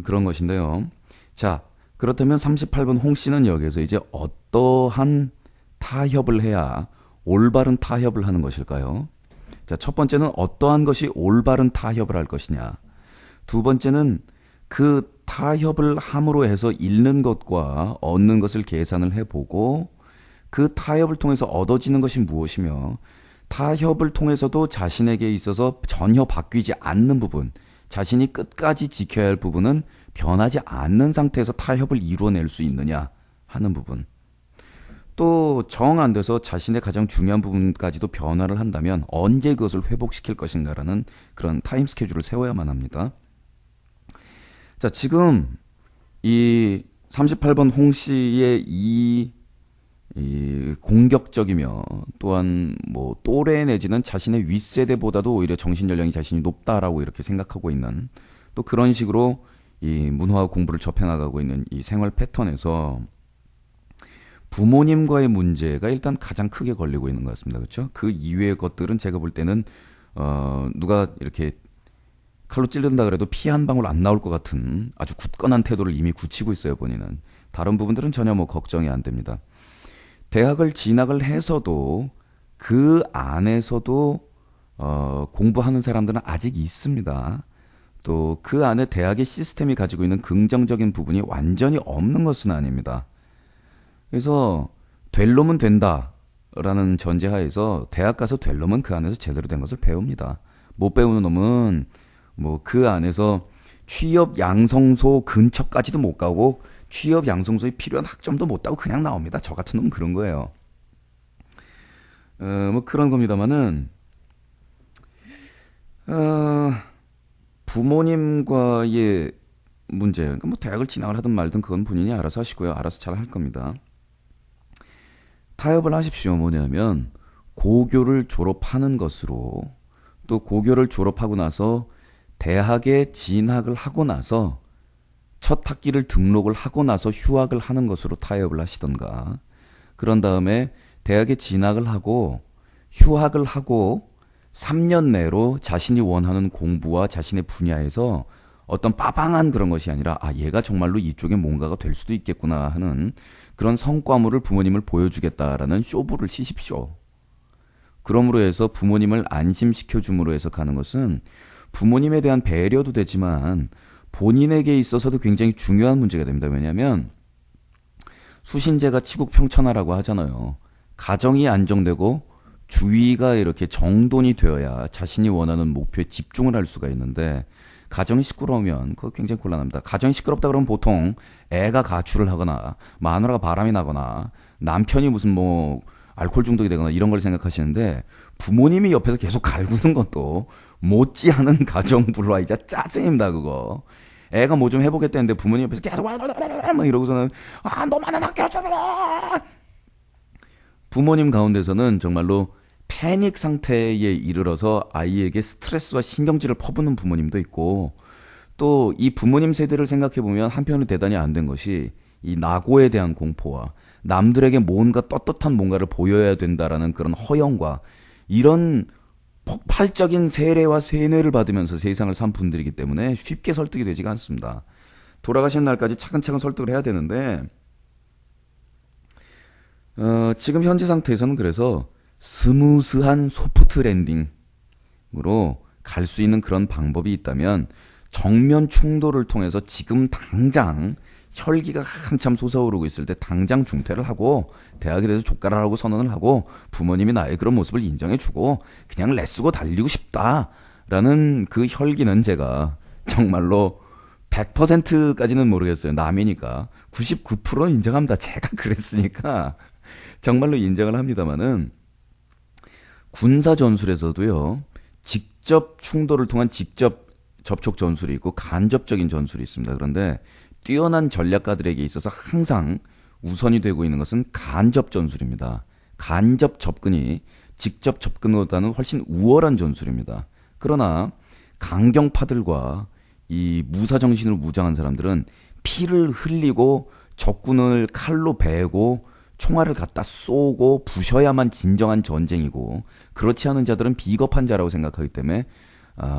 그런 것인데요. 자, 그렇다면 38번 홍 씨는 여기에서 이제 어떠한 타협을 해야 올바른 타협을 하는 것일까요? 자, 첫 번째는 어떠한 것이 올바른 타협을 할 것이냐. 두 번째는 그 타협을 함으로 해서 잃는 것과 얻는 것을 계산을 해보고, 그 타협을 통해서 얻어지는 것이 무엇이며, 타협을 통해서도 자신에게 있어서 전혀 바뀌지 않는 부분, 자신이 끝까지 지켜야 할 부분은 변하지 않는 상태에서 타협을 이루어낼 수 있느냐 하는 부분. 또 정 안 돼서 자신의 가장 중요한 부분까지도 변화를 한다면 언제 그것을 회복시킬 것인가라는 그런 타임 스케줄을 세워야만 합니다. 자, 지금 이 38번 홍 씨의 이 공격적이며 또한 뭐 또래 내지는 자신의 윗세대보다도 오히려 정신연령이 자신이 높다라고 이렇게 생각하고 있는, 또 그런 식으로 이 문화 공부를 접해나가고 있는 이 생활 패턴에서 부모님과의 문제가 일단 가장 크게 걸리고 있는 것 같습니다. 그렇죠? 그 이외의 것들은 제가 볼 때는 누가 이렇게 칼로 찌른다 그래도 피 한 방울 안 나올 것 같은 아주 굳건한 태도를 이미 굳히고 있어요, 본인은. 다른 부분들은 전혀 뭐 걱정이 안 됩니다. 대학을 진학을 해서도 그 안에서도 공부하는 사람들은 아직 있습니다. 또 그 안에 대학의 시스템이 가지고 있는 긍정적인 부분이 완전히 없는 것은 아닙니다. 그래서 될 놈은 된다라는 전제하에서 대학 가서 될 놈은 그 안에서 제대로 된 것을 배웁니다. 못 배우는 놈은 뭐 그 안에서 취업 양성소 근처까지도 못 가고 취업 양성소에 필요한 학점도 못 따고 그냥 나옵니다. 저 같은 놈은 그런 거예요. 뭐 그런 겁니다만은 부모님과의 문제, 그러니까 뭐 대학을 진학을 하든 말든 그건 본인이 알아서 하시고요. 알아서 잘 할 겁니다. 타협을 하십시오. 뭐냐면 고교를 졸업하는 것으로, 또 고교를 졸업하고 나서 대학에 진학을 하고 나서 첫 학기를 등록을 하고 나서 휴학을 하는 것으로 타협을 하시던가, 그런 다음에 대학에 진학을 하고 휴학을 하고 3년 내로 자신이 원하는 공부와 자신의 분야에서 어떤 빠방한 그런 것이 아니라 얘가 정말로 이쪽에 뭔가가 될 수도 있겠구나 하는 그런 성과물을 부모님을 보여주겠다라는 쇼부를 치십시오. 그러므로 해서 부모님을 안심시켜 줌으로 해서 가는 것은 부모님에 대한 배려도 되지만 본인에게 있어서도 굉장히 중요한 문제가 됩니다. 왜냐하면 수신제가 치국평천하라고 하잖아요. 가정이 안정되고 주위가 이렇게 정돈이 되어야 자신이 원하는 목표에 집중을 할 수가 있는데, 가정이 시끄러우면 그거 굉장히 곤란합니다. 가정이 시끄럽다 그러면 보통 애가 가출을 하거나 마누라가 바람이 나거나 남편이 무슨 뭐 알코올 중독이 되거나 이런 걸 생각하시는데, 부모님이 옆에서 계속 갈구는 것도 못지않은 가정불화이자 짜증입니다. 그거. 애가 뭐 좀 해보겠다는데 부모님 옆에서 계속 막 이러고서는 너만은 학교를 좀 해라. 부모님 가운데서는 정말로 패닉 상태에 이르러서 아이에게 스트레스와 신경질을 퍼붓는 부모님도 있고, 또 이 부모님 세대를 생각해보면 한편으로 대단히 안 된 것이 이 낙오에 대한 공포와 남들에게 뭔가 떳떳한 뭔가를 보여야 된다라는 그런 허영과 이런 폭발적인 세례와 세뇌를 받으면서 세상을 산 분들이기 때문에 쉽게 설득이 되지가 않습니다. 돌아가시는 날까지 차근차근 설득을 해야 되는데 지금 현재 상태에서는 그래서 스무스한 소프트 랜딩으로 갈 수 있는 그런 방법이 있다면 정면 충돌을 통해서 지금 당장 혈기가 한참 솟아오르고 있을 때 당장 중퇴를 하고 대학에 대해서 족가라라고 선언을 하고 부모님이 나의 그런 모습을 인정해주고 그냥 레쓰고 달리고 싶다라는 그 혈기는 제가 정말로 100%까지는 모르겠어요. 남이니까 99%는 인정합니다. 제가 그랬으니까 정말로 인정을 합니다만은 군사 전술에서도요. 직접 충돌을 통한 직접 접촉 전술이 있고 간접적인 전술이 있습니다. 그런데 뛰어난 전략가들에게 있어서 항상 우선이 되고 있는 것은 간접 전술입니다. 간접 접근이 직접 접근보다는 훨씬 우월한 전술입니다. 그러나 강경파들과 이 무사 정신으로 무장한 사람들은 피를 흘리고 적군을 칼로 베고 총알을 갖다 쏘고 부셔야만 진정한 전쟁이고 그렇지 않은 자들은 비겁한 자라고 생각하기 때문에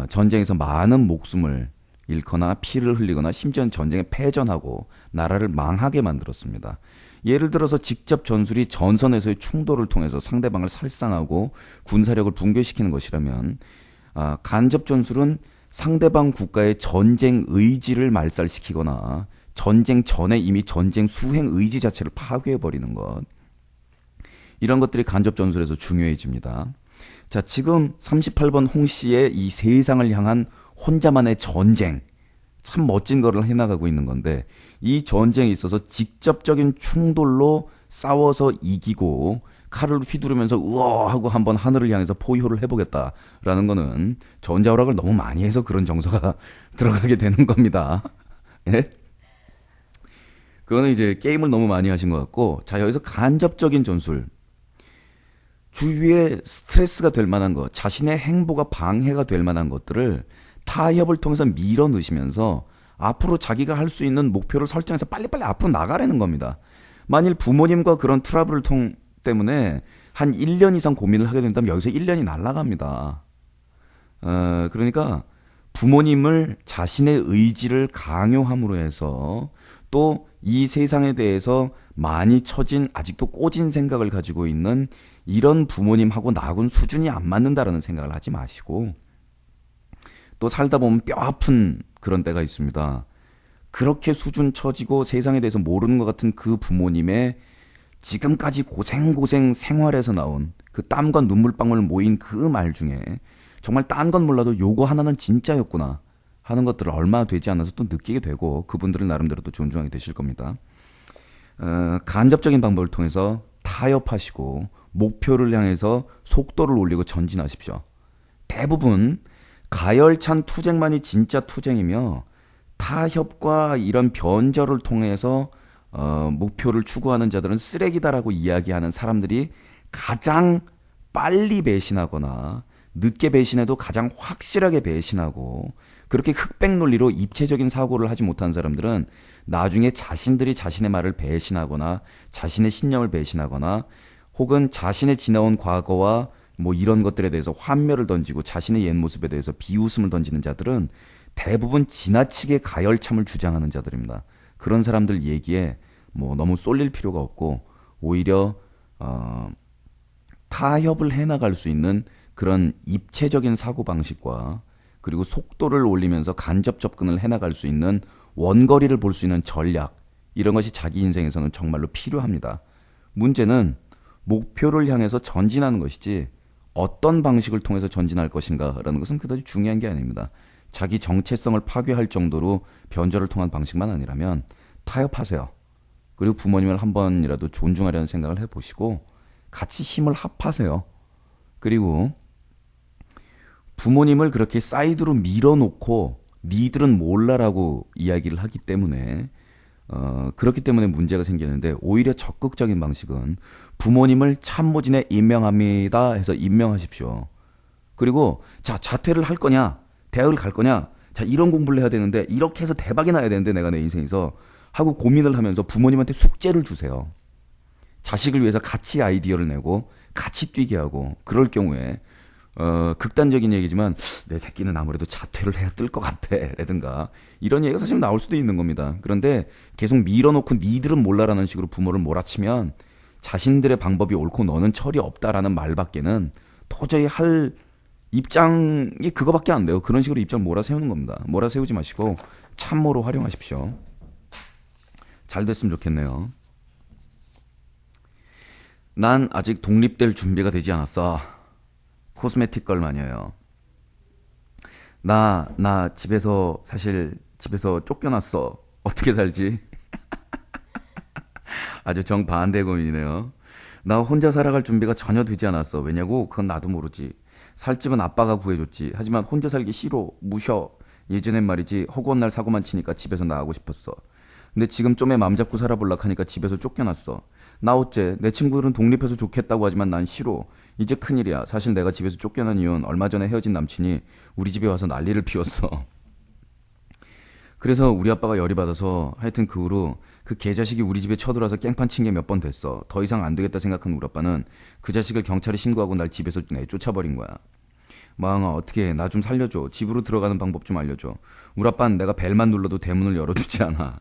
전쟁에서 많은 목숨을 잃거나 피를 흘리거나 심지어는 전쟁에 패전하고 나라를 망하게 만들었습니다. 예를 들어서 직접 전술이 전선에서의 충돌을 통해서 상대방을 살상하고 군사력을 붕괴시키는 것이라면 간접 전술은 상대방 국가의 전쟁 의지를 말살시키거나 전쟁 전에 이미 전쟁 수행 의지 자체를 파괴해버리는 것. 이런 것들이 간접 전술에서 중요해집니다. 자, 지금 38번 홍 씨의 이 세상을 향한 혼자만의 전쟁. 참 멋진 거를 해나가고 있는 건데 이 전쟁에 있어서 직접적인 충돌로 싸워서 이기고 칼을 휘두르면서 우어 하고 한번 하늘을 향해서 포효를 해보겠다라는 거는 전자오락을 너무 많이 해서 그런 정서가 들어가게 되는 겁니다. 예? 그거는 이제 게임을 너무 많이 하신 것 같고 자 여기서 간접적인 전술 주위에 스트레스가 될 만한 것 자신의 행보가 방해가 될 만한 것들을 타협을 통해서 밀어넣으시면서 앞으로 자기가 할 수 있는 목표를 설정해서 빨리빨리 앞으로 나가라는 겁니다. 만일 부모님과 그런 트러블을 때문에 한 1년 이상 고민을 하게 된다면 여기서 1년이 날아갑니다. 그러니까 부모님을 자신의 의지를 강요함으로 해서 또 이 세상에 대해서 많이 처진 아직도 꼬진 생각을 가지고 있는 이런 부모님하고 나하고는 수준이 안 맞는다라는 생각을 하지 마시고 또 살다 보면 뼈 아픈 그런 때가 있습니다. 그렇게 수준 처지고 세상에 대해서 모르는 것 같은 그 부모님의 지금까지 고생고생 생활에서 나온 그 땀과 눈물방울 모인 그 말 중에 정말 딴 건 몰라도 요거 하나는 진짜였구나 하는 것들을 얼마 되지 않아서 또 느끼게 되고 그분들을 나름대로 또 존중하게 되실 겁니다. 간접적인 방법을 통해서 타협하시고 목표를 향해서 속도를 올리고 전진하십시오. 대부분 가열찬 투쟁만이 진짜 투쟁이며 타협과 이런 변절을 통해서 목표를 추구하는 자들은 쓰레기다라고 이야기하는 사람들이 가장 빨리 배신하거나 늦게 배신해도 가장 확실하게 배신하고 그렇게 흑백 논리로 입체적인 사고를 하지 못한 사람들은 나중에 자신들이 자신의 말을 배신하거나 자신의 신념을 배신하거나 혹은 자신의 지나온 과거와 뭐 이런 것들에 대해서 환멸을 던지고 자신의 옛 모습에 대해서 비웃음을 던지는 자들은 대부분 지나치게 가열참을 주장하는 자들입니다. 그런 사람들 얘기에 뭐 너무 쏠릴 필요가 없고 오히려 타협을 해나갈 수 있는 그런 입체적인 사고방식과 그리고 속도를 올리면서 간접 접근을 해나갈 수 있는 원거리를 볼 수 있는 전략 이런 것이 자기 인생에서는 정말로 필요합니다. 문제는 목표를 향해서 전진하는 것이지 어떤 방식을 통해서 전진할 것인가라는 것은 그다지 중요한 게 아닙니다. 자기 정체성을 파괴할 정도로 변절을 통한 방식만 아니라면 타협하세요. 그리고 부모님을 한 번이라도 존중하려는 생각을 해보시고 같이 힘을 합하세요. 그리고 부모님을 그렇게 사이드로 밀어놓고 니들은 몰라라고 이야기를 하기 때문에 그렇기 때문에 문제가 생기는데 오히려 적극적인 방식은 부모님을 참모진에 임명합니다 해서 임명하십시오. 그리고 자 자퇴를 할 거냐 대학을 갈 거냐 자 이런 공부를 해야 되는데 이렇게 해서 대박이 나야 되는데 내가 내 인생에서 하고 고민을 하면서 부모님한테 숙제를 주세요. 자식을 위해서 같이 아이디어를 내고 같이 뛰게 하고 그럴 경우에 극단적인 얘기지만 내 새끼는 아무래도 자퇴를 해야 뜰 것 같아 라든가 이런 얘기가 사실 나올 수도 있는 겁니다. 그런데 계속 밀어놓고 니들은 몰라라는 식으로 부모를 몰아치면 자신들의 방법이 옳고 너는 철이 없다라는 말밖에는 도저히 할 입장이 그거밖에 안 돼요. 그런 식으로 입장 몰아세우는 겁니다. 몰아세우지 마시고 참모로 활용하십시오. 잘 됐으면 좋겠네요. 난 아직 독립될 준비가 되지 않았어. 코스메틱 걸 마녀요. 나 집에서 쫓겨났어. 어떻게 살지? 아주 정반대 고민이네요. 나 혼자 살아갈 준비가 전혀 되지 않았어. 왜냐고? 그건 나도 모르지. 살 집은 아빠가 구해줬지. 하지만 혼자 살기 싫어. 무셔. 예전엔 말이지 허구한 날 사고만 치니까 집에서 나가고 싶었어. 근데 지금 좀에 맘 잡고 살아볼라 하니까 집에서 쫓겨났어. 나 어째? 내 친구들은 독립해서 좋겠다고 하지만 난 싫어. 이제 큰일이야. 사실 내가 집에서 쫓겨난 이유는 얼마 전에 헤어진 남친이 우리 집에 와서 난리를 피웠어. 그래서 우리 아빠가 열이 받아서 하여튼 그 후로 그 개자식이 우리 집에 쳐들어와서 깽판 친 게 몇 번 됐어. 더 이상 안 되겠다 생각한 우리 아빠는 그 자식을 경찰에 신고하고 날 집에서 내쫓아버린 거야. 마항아 어떻게 해? 나 좀 살려줘. 집으로 들어가는 방법 좀 알려줘. 우리 아빠는 내가 벨만 눌러도 대문을 열어주지 않아.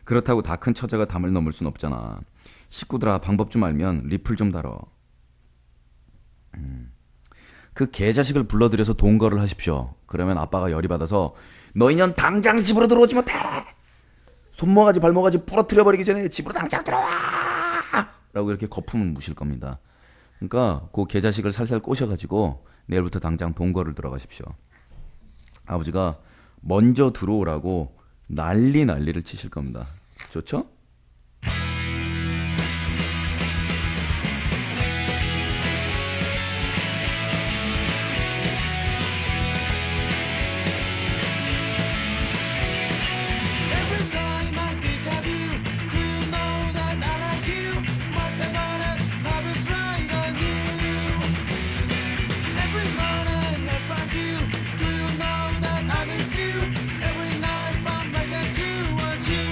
그렇다고 다 큰 처자가 담을 넘을 순 없잖아. 식구들아 방법 좀 알면 리플 좀 달어. 그 개자식을 불러들여서 동거를 하십시오. 그러면 아빠가 열이 받아서 너 이년 당장 집으로 들어오지 못해. 손모가지 발모가지 부러뜨려버리기 전에 집으로 당장 들어와 라고 이렇게 거품을 무실 겁니다. 그러니까 그 개자식을 살살 꼬셔가지고 내일부터 당장 동거를 들어가십시오. 아버지가 먼저 들어오라고 난리를 치실 겁니다. 좋죠? Every time I think of you, do you know that I like you? More than I was right on you. Every morning I find you, do you know that I miss you? Every night find myself to want you.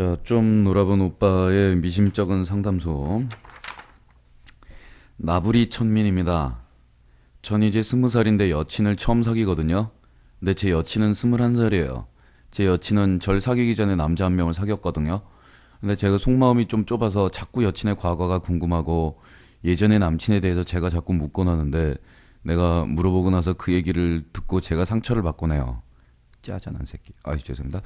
자, 좀 놀아본 오빠의 미심쩍은 상담소. 나부리 천민입니다. 전 이제 20살인데 여친을 처음 사귀거든요. 근데 제 여친은 21살이에요. 제 여친은 절 사귀기 전에 남자 한 명을 사귀었거든요. 근데 제가 속마음이 좀 좁아서 자꾸 여친의 과거가 궁금하고 예전의 남친에 대해서 제가 자꾸 묻곤 하는데 내가 물어보고 나서 그 얘기를 듣고 제가 상처를 받곤 해요. 짜잔한 새끼. 아, 죄송합니다.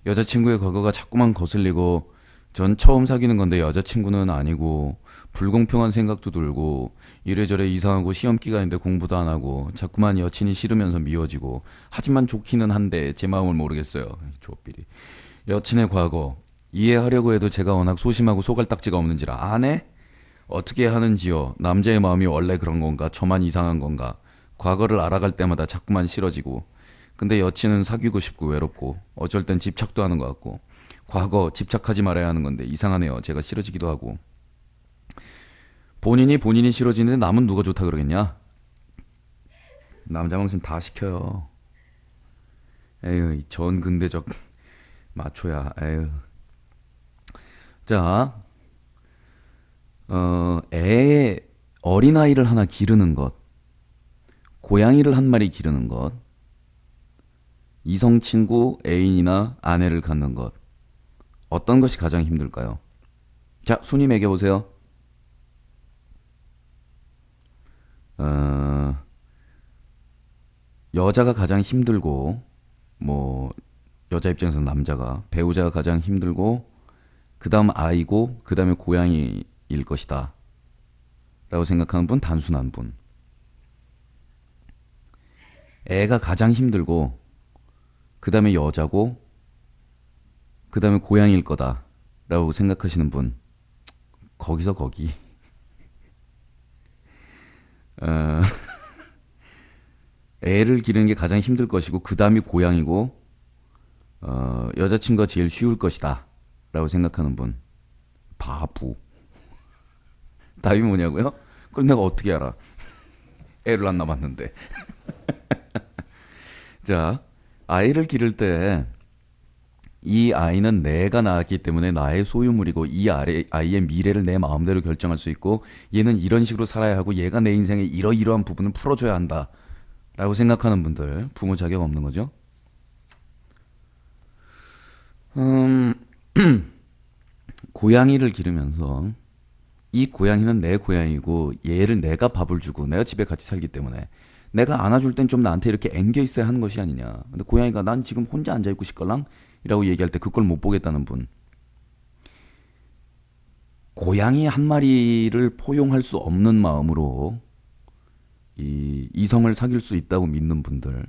여자친구의 과거가 자꾸만 거슬리고 전 처음 사귀는 건데 여자친구는 아니고 불공평한 생각도 들고 이래저래 이상하고 시험 기간인데 공부도 안 하고 자꾸만 여친이 싫으면서 미워지고 하지만 좋기는 한데 제 마음을 모르겠어요. 조삐리. 여친의 과거 이해하려고 해도 제가 워낙 소심하고 소갈딱지가 없는지라 안 해? 어떻게 하는지요? 남자의 마음이 원래 그런 건가? 저만 이상한 건가? 과거를 알아갈 때마다 자꾸만 싫어지고 근데 여친은 사귀고 싶고 외롭고 어쩔 땐 집착도 하는 것 같고 과거 집착하지 말아야 하는 건데 이상하네요. 제가 싫어지기도 하고 본인이 싫어지는데 남은 누가 좋다 그러겠냐? 남자 망신 다 시켜요. 에휴 전 근대적 마초야. 에휴. 자 어린아이를 하나 기르는 것, 고양이를 한 마리 기르는 것, 이성 친구, 애인이나 아내를 갖는 것. 어떤 것이 가장 힘들까요? 자, 순위 매겨보세요. 여자가 가장 힘들고, 여자 입장에서 남자가, 배우자가 가장 힘들고, 그 다음 아이고, 그 다음에 고양이일 것이다. 라고 생각하는 분, 단순한 분. 애가 가장 힘들고, 그 다음에 여자고, 그 다음에 고양이일 거다. 라고 생각하시는 분. 거기서 거기. 애를 기르는 게 가장 힘들 것이고, 그 다음이 고양이고, 여자친구가 제일 쉬울 것이다. 라고 생각하는 분. 바보. 답이 뭐냐고요? 그럼 내가 어떻게 알아? 애를 안 낳았는데. 자, 아이를 기를 때 이 아이는 내가 낳았기 때문에 나의 소유물이고 이 아이의 미래를 내 마음대로 결정할 수 있고 얘는 이런 식으로 살아야 하고 얘가 내 인생의 이러이러한 부분을 풀어줘야 한다 라고 생각하는 분들 부모 자격 없는 거죠. 고양이를 기르면서 이 고양이는 내 고양이고 얘를 내가 밥을 주고 내가 집에 같이 살기 때문에 내가 안아줄 땐 좀 나한테 이렇게 앵겨 있어야 하는 것이 아니냐. 근데 고양이가 난 지금 혼자 앉아있고 싶걸랑? 이라고 얘기할 때 그걸 못 보겠다는 분. 고양이 한 마리를 포용할 수 없는 마음으로 이성을 사귈 수 있다고 믿는 분들.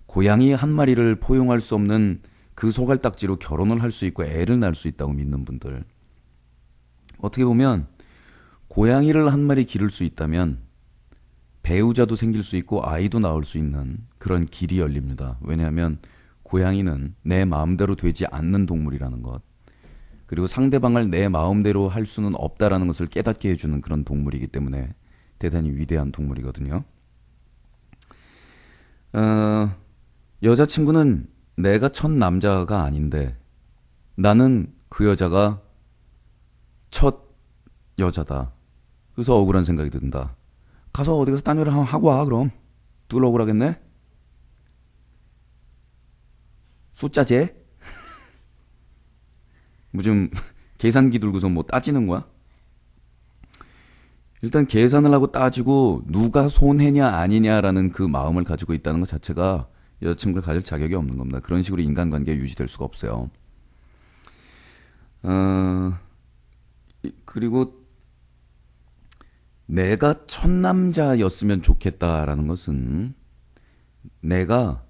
고양이 한 마리를 포용할 수 없는 그 소갈딱지로 결혼을 할 수 있고 애를 낳을 수 있다고 믿는 분들. 어떻게 보면 고양이를 한 마리 기를 수 있다면 배우자도 생길 수 있고 아이도 낳을 수 있는 그런 길이 열립니다. 왜냐하면 고양이는 내 마음대로 되지 않는 동물이라는 것, 그리고 상대방을 내 마음대로 할 수는 없다라는 것을 깨닫게 해주는 그런 동물이기 때문에 대단히 위대한 동물이거든요. 여자친구는 내가 첫 남자가 아닌데 나는 그 여자가 첫 여자다. 그래서 억울한 생각이 든다. 가서 어디 가서 딴 여자 하고 와. 그럼 둘 억울하겠네. 숫자제? 좀 계산기 들고서 뭐 따지는 거야? 일단 계산을 하고 따지고 누가 손해냐 아니냐라는 그 마음을 가지고 있다는 것 자체가 여자친구를 가질 자격이 없는 겁니다. 그런 식으로 인간관계가 유지될 수가 없어요. 그리고 내가 첫 남자였으면 좋겠다라는 것은 내가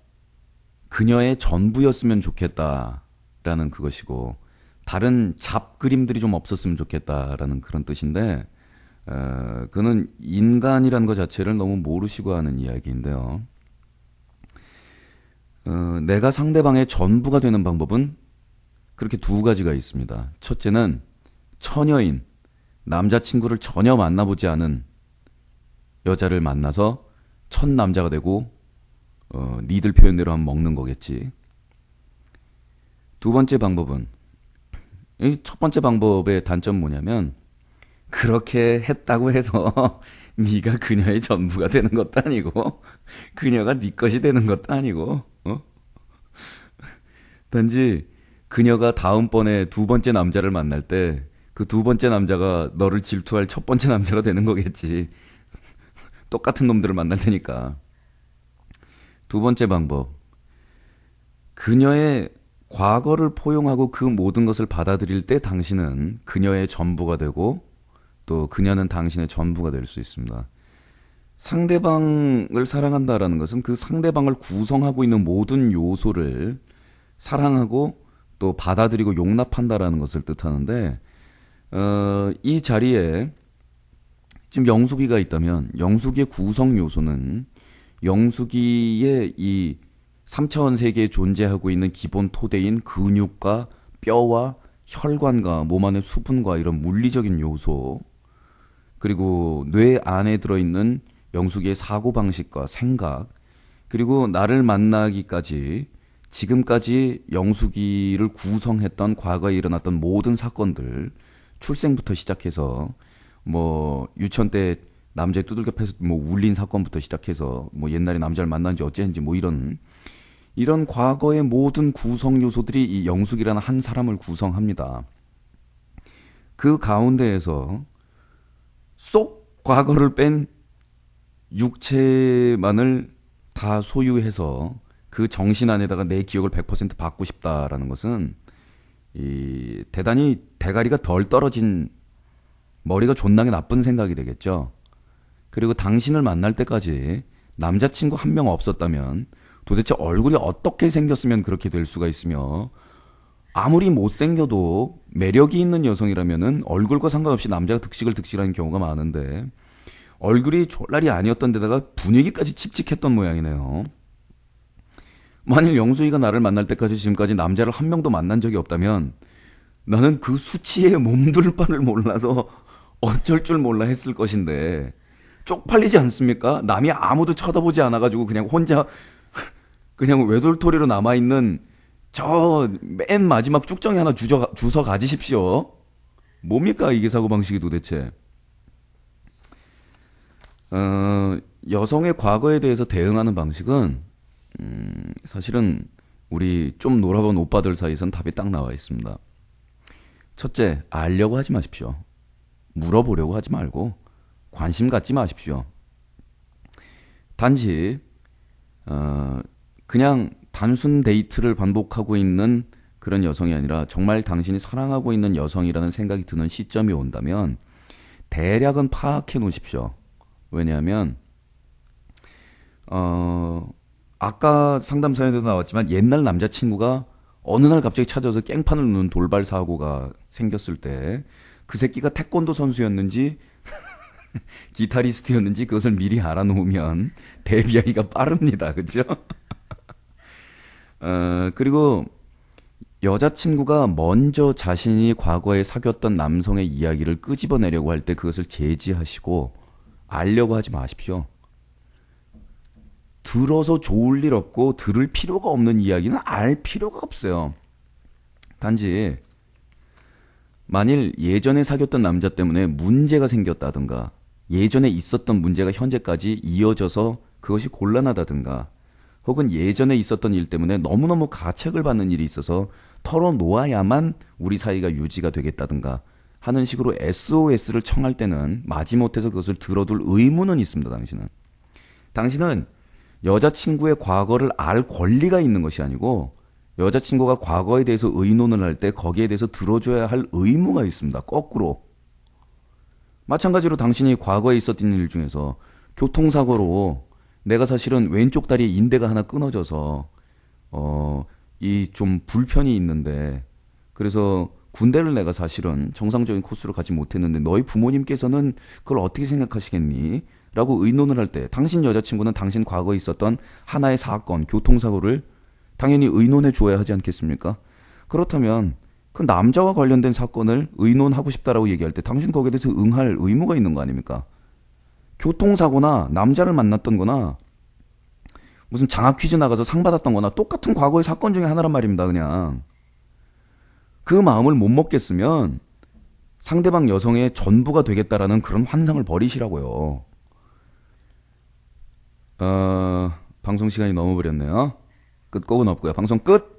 그녀의 전부였으면 좋겠다라는 그것이고 다른 잡그림들이 좀 없었으면 좋겠다라는 그런 뜻인데 그는 인간이라는 것 자체를 너무 모르시고 하는 이야기인데요. 내가 상대방의 전부가 되는 방법은 그렇게 두 가지가 있습니다. 첫째는 처녀인, 남자친구를 전혀 만나보지 않은 여자를 만나서 첫 남자가 되고 니들 표현대로 하면 먹는 거겠지. 두 번째 방법은 이 첫 번째 방법의 단점 뭐냐면 그렇게 했다고 해서 네가 그녀의 전부가 되는 것도 아니고 그녀가 네 것이 되는 것도 아니고 단지 그녀가 다음번에 두 번째 남자를 만날 때 그 두 번째 남자가 너를 질투할 첫 번째 남자가 되는 거겠지. 똑같은 놈들을 만날 테니까. 두 번째 방법. 그녀의 과거를 포용하고 그 모든 것을 받아들일 때 당신은 그녀의 전부가 되고 또 그녀는 당신의 전부가 될 수 있습니다. 상대방을 사랑한다라는 것은 그 상대방을 구성하고 있는 모든 요소를 사랑하고 또 받아들이고 용납한다라는 것을 뜻하는데 이 자리에 지금 영숙이가 있다면 영숙이의 구성 요소는 영숙이의 이 3차원 세계에 존재하고 있는 기본 토대인 근육과 뼈와 혈관과 몸 안의 수분과 이런 물리적인 요소 그리고 뇌 안에 들어있는 영숙이의 사고방식과 생각 그리고 나를 만나기까지 지금까지 영숙이를 구성했던 과거에 일어났던 모든 사건들 출생부터 시작해서 뭐 유치원 때 남자의 두들겨 패서 뭐 울린 사건부터 시작해서 뭐 옛날에 남자를 만난지 어쨌는지 뭐 이런 과거의 모든 구성 요소들이 이 영숙이라는 한 사람을 구성합니다. 그 가운데에서 쏙 과거를 뺀 육체만을 다 소유해서 그 정신 안에다가 내 기억을 100% 받고 싶다라는 것은 이 대단히 대가리가 덜 떨어진 머리가 존나게 나쁜 생각이 되겠죠. 그리고 당신을 만날 때까지 남자친구 한 명 없었다면 도대체 얼굴이 어떻게 생겼으면 그렇게 될 수가 있으며 아무리 못생겨도 매력이 있는 여성이라면은 얼굴과 상관없이 남자가 득식하는 경우가 많은데 얼굴이 졸라리 아니었던 데다가 분위기까지 칙칙했던 모양이네요. 만일 영수이가 나를 만날 때까지 지금까지 남자를 한 명도 만난 적이 없다면 나는 그 수치에 몸둘 바를 몰라서 어쩔 줄 몰라 했을 것인데 쪽팔리지 않습니까? 남이 아무도 쳐다보지 않아가지고 그냥 혼자 그냥 외돌토리로 남아있는 저 맨 마지막 쭉정이 하나 주워 가지십시오. 뭡니까 이게 사고방식이 도대체. 여성의 과거에 대해서 대응하는 방식은 사실은 우리 좀 놀아본 오빠들 사이에선 답이 딱 나와 있습니다. 첫째, 알려고 하지 마십시오. 물어보려고 하지 말고 관심 갖지 마십시오. 단지 그냥 단순 데이트를 반복하고 있는 그런 여성이 아니라 정말 당신이 사랑하고 있는 여성이라는 생각이 드는 시점이 온다면 대략은 파악해 놓으십시오. 왜냐하면 아까 상담 사연에도 나왔지만 옛날 남자친구가 어느 날 갑자기 찾아서 깽판을 놓는 돌발 사고가 생겼을 때 그 새끼가 태권도 선수였는지 기타리스트였는지 그것을 미리 알아놓으면 대비하기가 빠릅니다. 그죠? 그리고 여자친구가 먼저 자신이 과거에 사귀었던 남성의 이야기를 끄집어내려고 할 때 그것을 제지하시고 알려고 하지 마십시오. 들어서 좋을 일 없고 들을 필요가 없는 이야기는 알 필요가 없어요. 단지 만일 예전에 사귀었던 남자 때문에 문제가 생겼다든가 예전에 있었던 문제가 현재까지 이어져서 그것이 곤란하다든가 혹은 예전에 있었던 일 때문에 너무너무 가책을 받는 일이 있어서 털어놓아야만 우리 사이가 유지가 되겠다든가 하는 식으로 SOS를 청할 때는 마지못해서 그것을 들어둘 의무는 있습니다. 당신은 여자친구의 과거를 알 권리가 있는 것이 아니고 여자친구가 과거에 대해서 의논을 할 때 거기에 대해서 들어줘야 할 의무가 있습니다. 거꾸로. 마찬가지로 당신이 과거에 있었던 일 중에서 교통사고로 내가 사실은 왼쪽 다리에 인대가 하나 끊어져서 이 좀 불편이 있는데 그래서 군대를 내가 사실은 정상적인 코스로 가지 못했는데 너희 부모님께서는 그걸 어떻게 생각하시겠니? 라고 의논을 할 때 당신 여자친구는 당신 과거에 있었던 하나의 사건, 교통사고를 당연히 의논해 주어야 하지 않겠습니까? 그렇다면 그 남자와 관련된 사건을 의논하고 싶다라고 얘기할 때 당신 거기에 대해서 응할 의무가 있는 거 아닙니까? 교통사고나 남자를 만났던 거나 무슨 장학 퀴즈 나가서 상 받았던 거나 똑같은 과거의 사건 중에 하나란 말입니다. 그냥 그 마음을 못 먹겠으면 상대방 여성의 전부가 되겠다라는 그런 환상을 버리시라고요. 방송 시간이 넘어버렸네요. 끝곡은 없고요. 방송 끝!